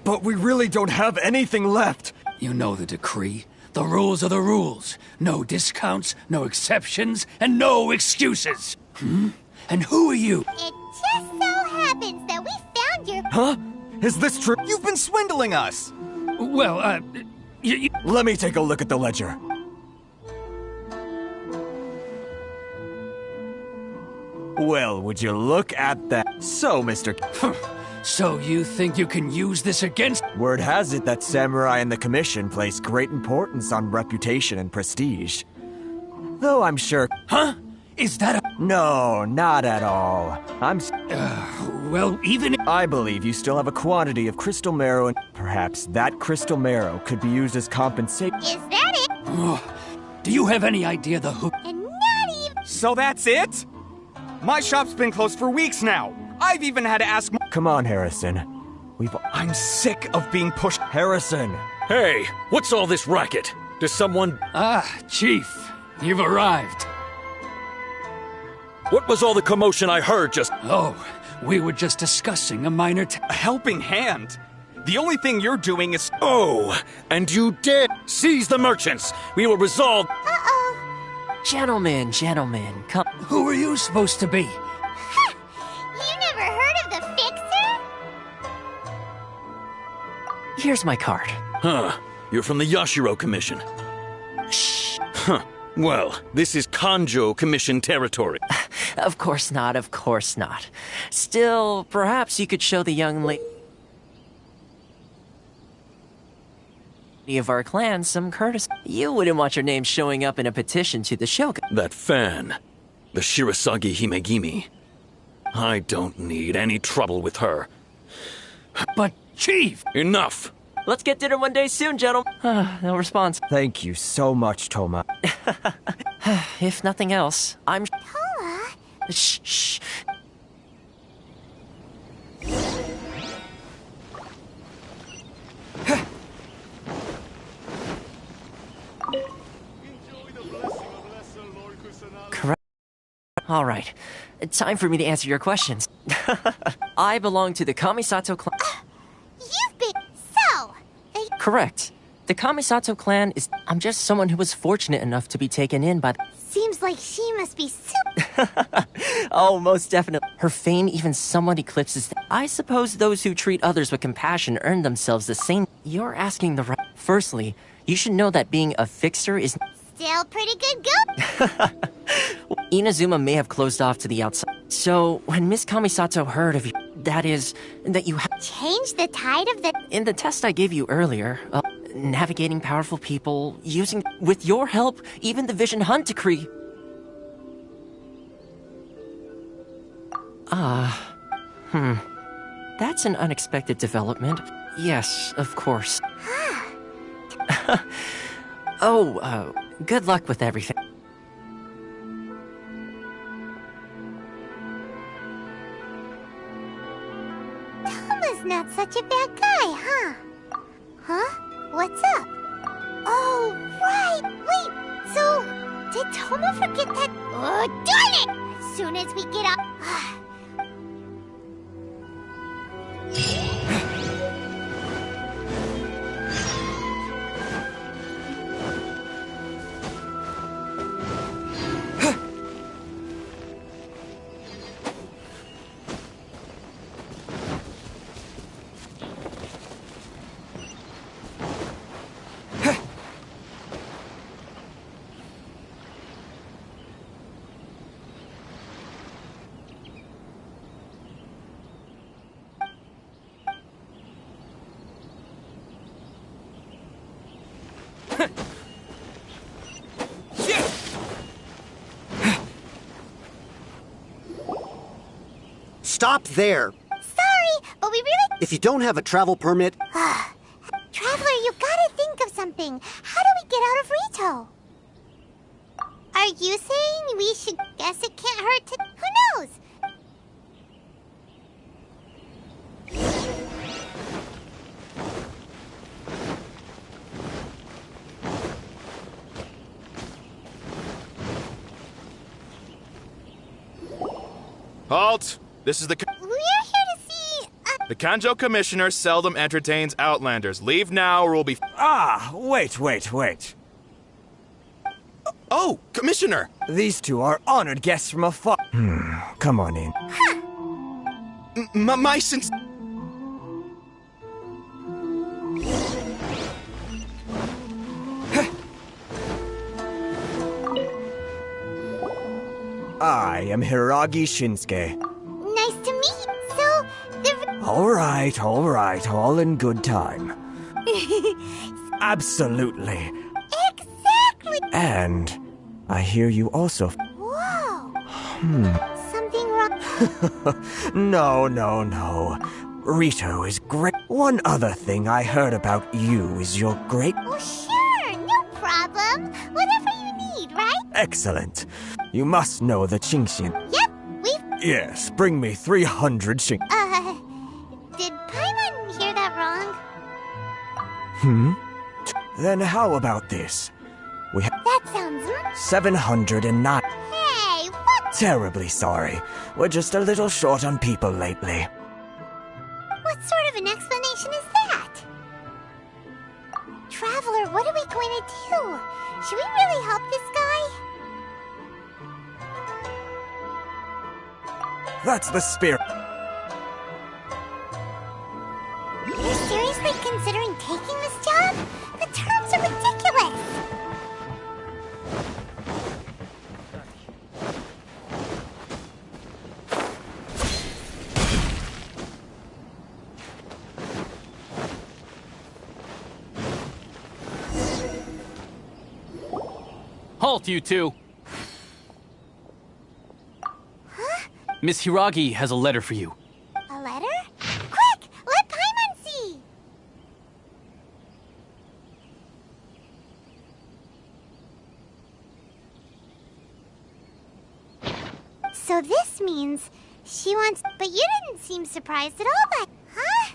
But we really don't have anything left! You know the decree. The rules are the rules. No discounts, no exceptions, and no excuses. And who are you? It just so happens that we found your... Huh? Is this true? You've been swindling us! Well, Let me take a look at the ledger. Well, would you look at that? So, Mr. So you think you can use this against... Word has it that Samurai and the Commission place great importance on reputation and prestige. Though I'm sure... Huh? Is that a... No, not at all. Well, even... I believe you still have a quantity of crystal marrow, and perhaps that crystal marrow could be used as compensation. Is that it? Do you have any idea the who... And not even... So that's it? My shop's been closed for weeks now. I've even had to ask... Come on, Harrison. I'm sick of being pushed... Harrison! Hey, what's all this racket? Does someone... Ah, Chief. You've arrived. What was all the commotion I heard just... Oh, we were just discussing a minor... A helping hand? The only thing you're doing is... Oh, and you dare seize the merchants! We will resolve... Uh-oh. Gentlemen, come... Who are you supposed to be? You never heard of the Fixer? Here's my card. Huh. You're from the Yashiro Commission. Shh. Huh. Well, this is Kanjo Commission territory. Of course not, of course not. Still, perhaps you could show the young lady of our clan some courtesy. You wouldn't want your name showing up in a petition to the Shogun. That fan, the Shirasagi Himegimi. I don't need any trouble with her. But, Chief! Enough! Let's get dinner one day soon, gentlemen. No response. Thank you so much, Toma. If nothing else, I'm... Toma? Shh, shh. Correct. All right. Time for me to answer your questions. I belong to the Kamisato clan. You've been... So... Correct. The Kamisato clan is... I'm just someone who was fortunate enough to be taken in by... Seems like she must be super... Oh, most definitely. Her fame even somewhat eclipses... I suppose those who treat others with compassion earn themselves the same... You're asking the right... Firstly, you should know that being a fixer is... Still pretty good go. Inazuma may have closed off to the outside. So, when Miss Kamisato heard of you... That is, that you... Change the tide of the... In the test I gave you earlier, navigating powerful people, using... With your help, even the Vision Hunt decree... That's an unexpected development. Yes, of course. Oh, good luck with everything. Toma's not such a bad guy, huh? Huh? What's up? Oh, right! Wait, so did Toma forget that? Oh, darn it! As soon as we get up... Stop there! Sorry, but we really... If you don't have a travel permit... Traveler, you gotta think of something. How do we get out of Rito? Are you saying we should... Guess it can't hurt to... Who knows? Halt! This is the... We're here to see... The Kanjo Commissioner seldom entertains Outlanders. Leave now or we'll be... Ah, wait. Oh, Commissioner! These two are honored guests from afar. Come on in. My sins... I am Hiragi Shinsuke. Nice to meet. So, All right, all in good time. Absolutely. Exactly. And I hear you also... Whoa. Something wrong? No. Rito is great. One other thing I heard about you is your great... Oh, sure. No problem. Whatever you need, right? Excellent. You must know the Qingxian. Yep, we've... Yes, bring me 300 Qing... Did Paimon hear that Hmm? wrong? Then how about this? We have... That sounds... 709... Hey, what? Terribly sorry. We're just a little short on people lately. What sort of an explanation is that? Traveler, what are we going to do? Should we really help this guy? That's the spirit. You're seriously considering taking this job? The terms are ridiculous! Halt, you two! Miss Hiragi has a letter for you. A letter? Quick! Let Paimon see! So this means she wants... But you didn't seem surprised at all by... Huh?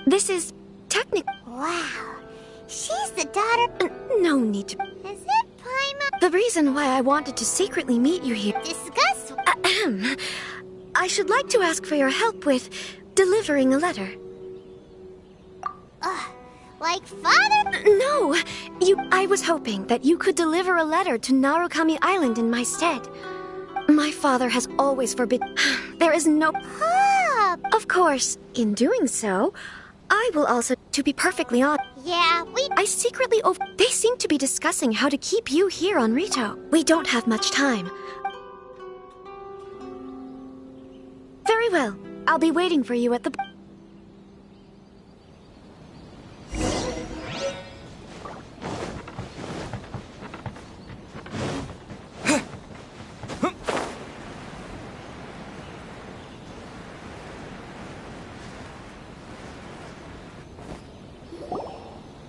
This is technical. Wow. She's the daughter... No need to... Is it Paimon? The reason why I wanted to secretly meet you here... Discuss... I should like to ask for your help with delivering a letter. Like like father. No, I was hoping that you could deliver a letter to Narukami Island in my stead. My father has always forbidden. There is no. Of course, in doing so, I will also, to be perfectly honest. Yeah, I secretly They seem to be discussing how to keep you here on Rito. We don't have much time. Very well. I'll be waiting for you at the...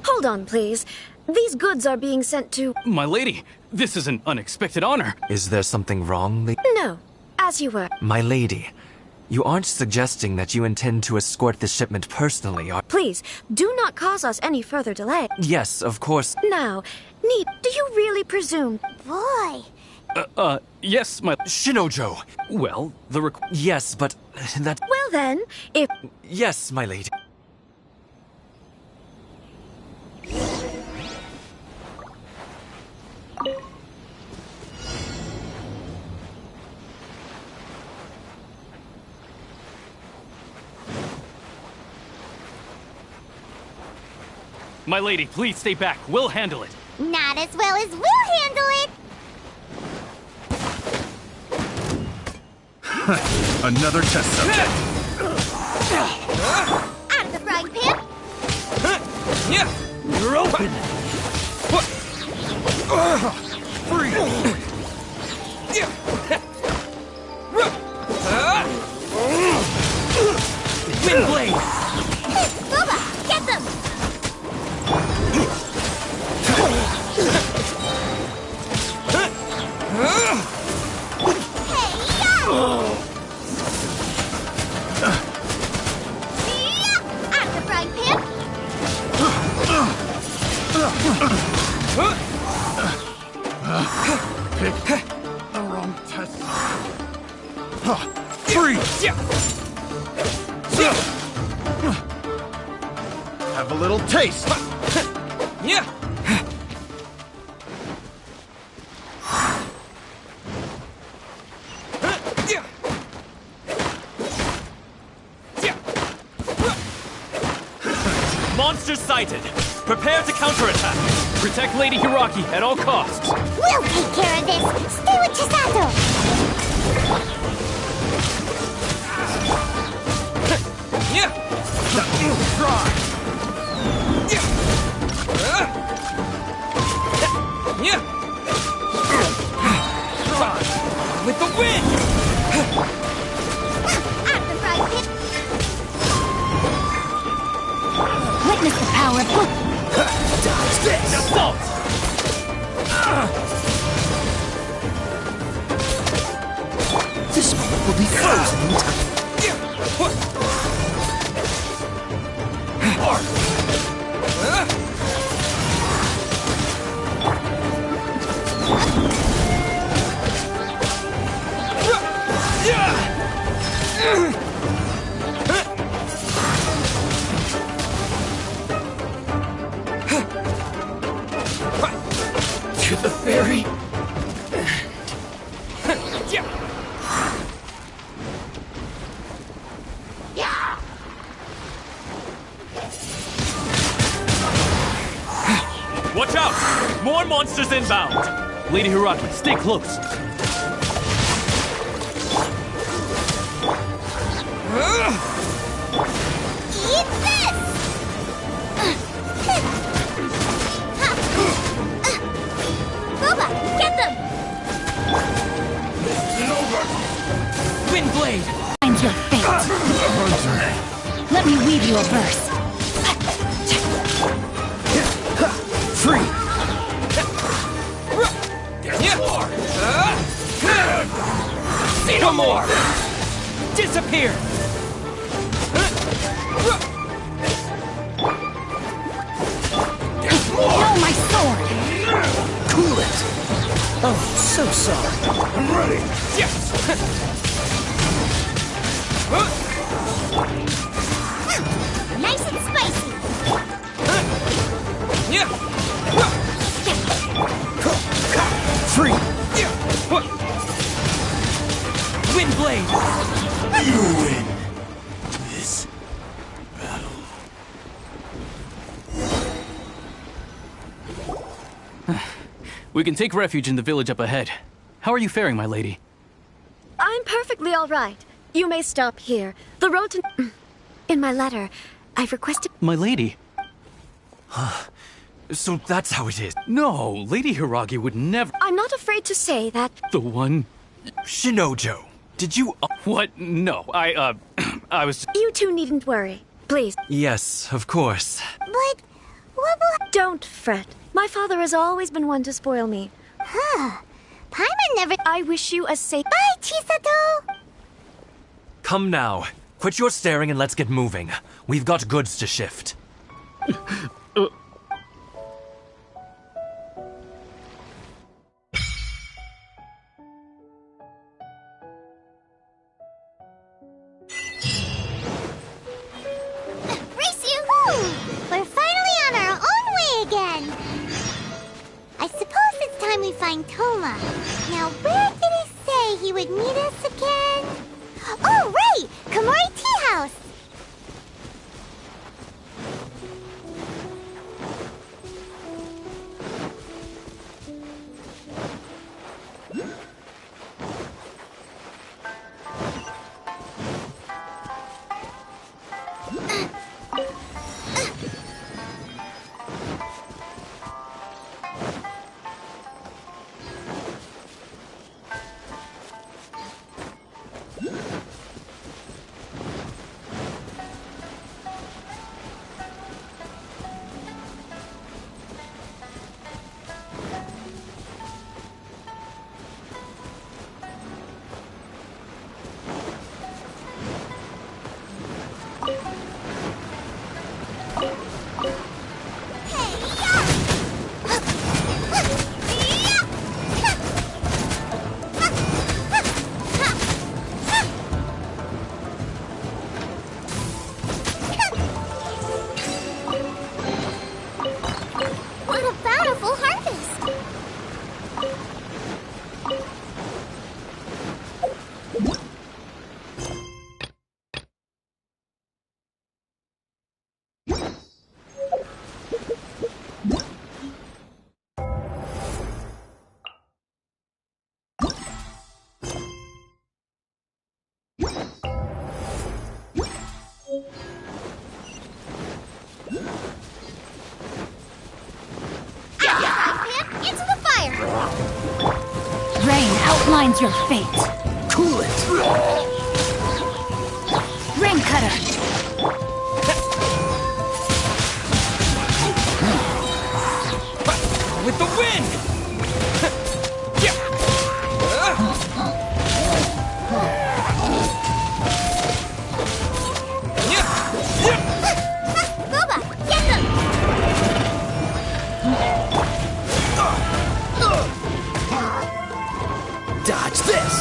Hold on, please. These goods are being sent to... My lady, this is an unexpected honor. Is there something wrong, No, as you were. My lady, you aren't suggesting that you intend to escort the shipment personally, are... Please, do not cause us any further delay. Yes, of course. Now, do you really presume... Boy. Yes, my... Shinojo! Well, Yes, but that... Well then, if... Yes, my lady. My lady, please stay back. We'll handle it. Not as well as we'll handle it. Another test subject. Out of the frying pan. You're open. Free. Wind blade. Booba, get them. Out of the frying pan. Pick the wrong test. Free. Have a little taste. Monsters sighted. Prepare to counterattack. Protect Lady Hiraki at all costs. We'll take care of this. Stay with Chisato. With the wind! Out of the frying pan. Witness the power of... Dodge this! Assault! This moment will be frozen in time. To the ferry. Watch out! More monsters inbound! Lady Hiraki, stay close. Eat this! Booba, get them! Wind blade! Find your fate. Let me weave you a verse. Free. See no more! Disappear! No, my sword! Cool it. Oh, so sorry. I'm ready. Yes! Nice and spicy. Free! Wind Blade! You win this battle. We can take refuge in the village up ahead. How are you faring, my lady? I'm perfectly all right. You may stop here. The road to... In my letter, I've requested... My lady? So that's how it is. No, Lady Hiragi would never... I'm not afraid to say that... The one... Shinojo, did you... What? No, I was... You two needn't worry. Please. Yes, of course. But... what will... Don't fret. My father has always been one to spoil me. Huh. Paimon never... I wish you a safe... Bye, Chisato! Come now. Quit your staring and let's get moving. We've got goods to shift. We're finally on our own way again! I suppose it's time we find Toma. Now, where did he say he would meet us again? Oh, right! Komori Tea House! Outlines your fate. Cool it. Rain Cutter. With the wind. Boba, get them! Dodge this!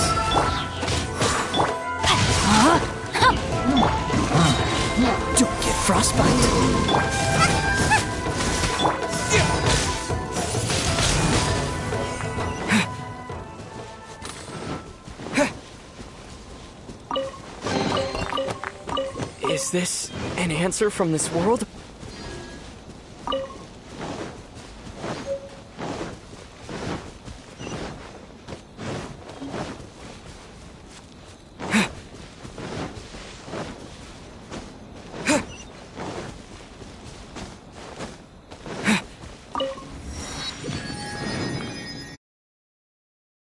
Don't get frostbite. Is this an answer from this world?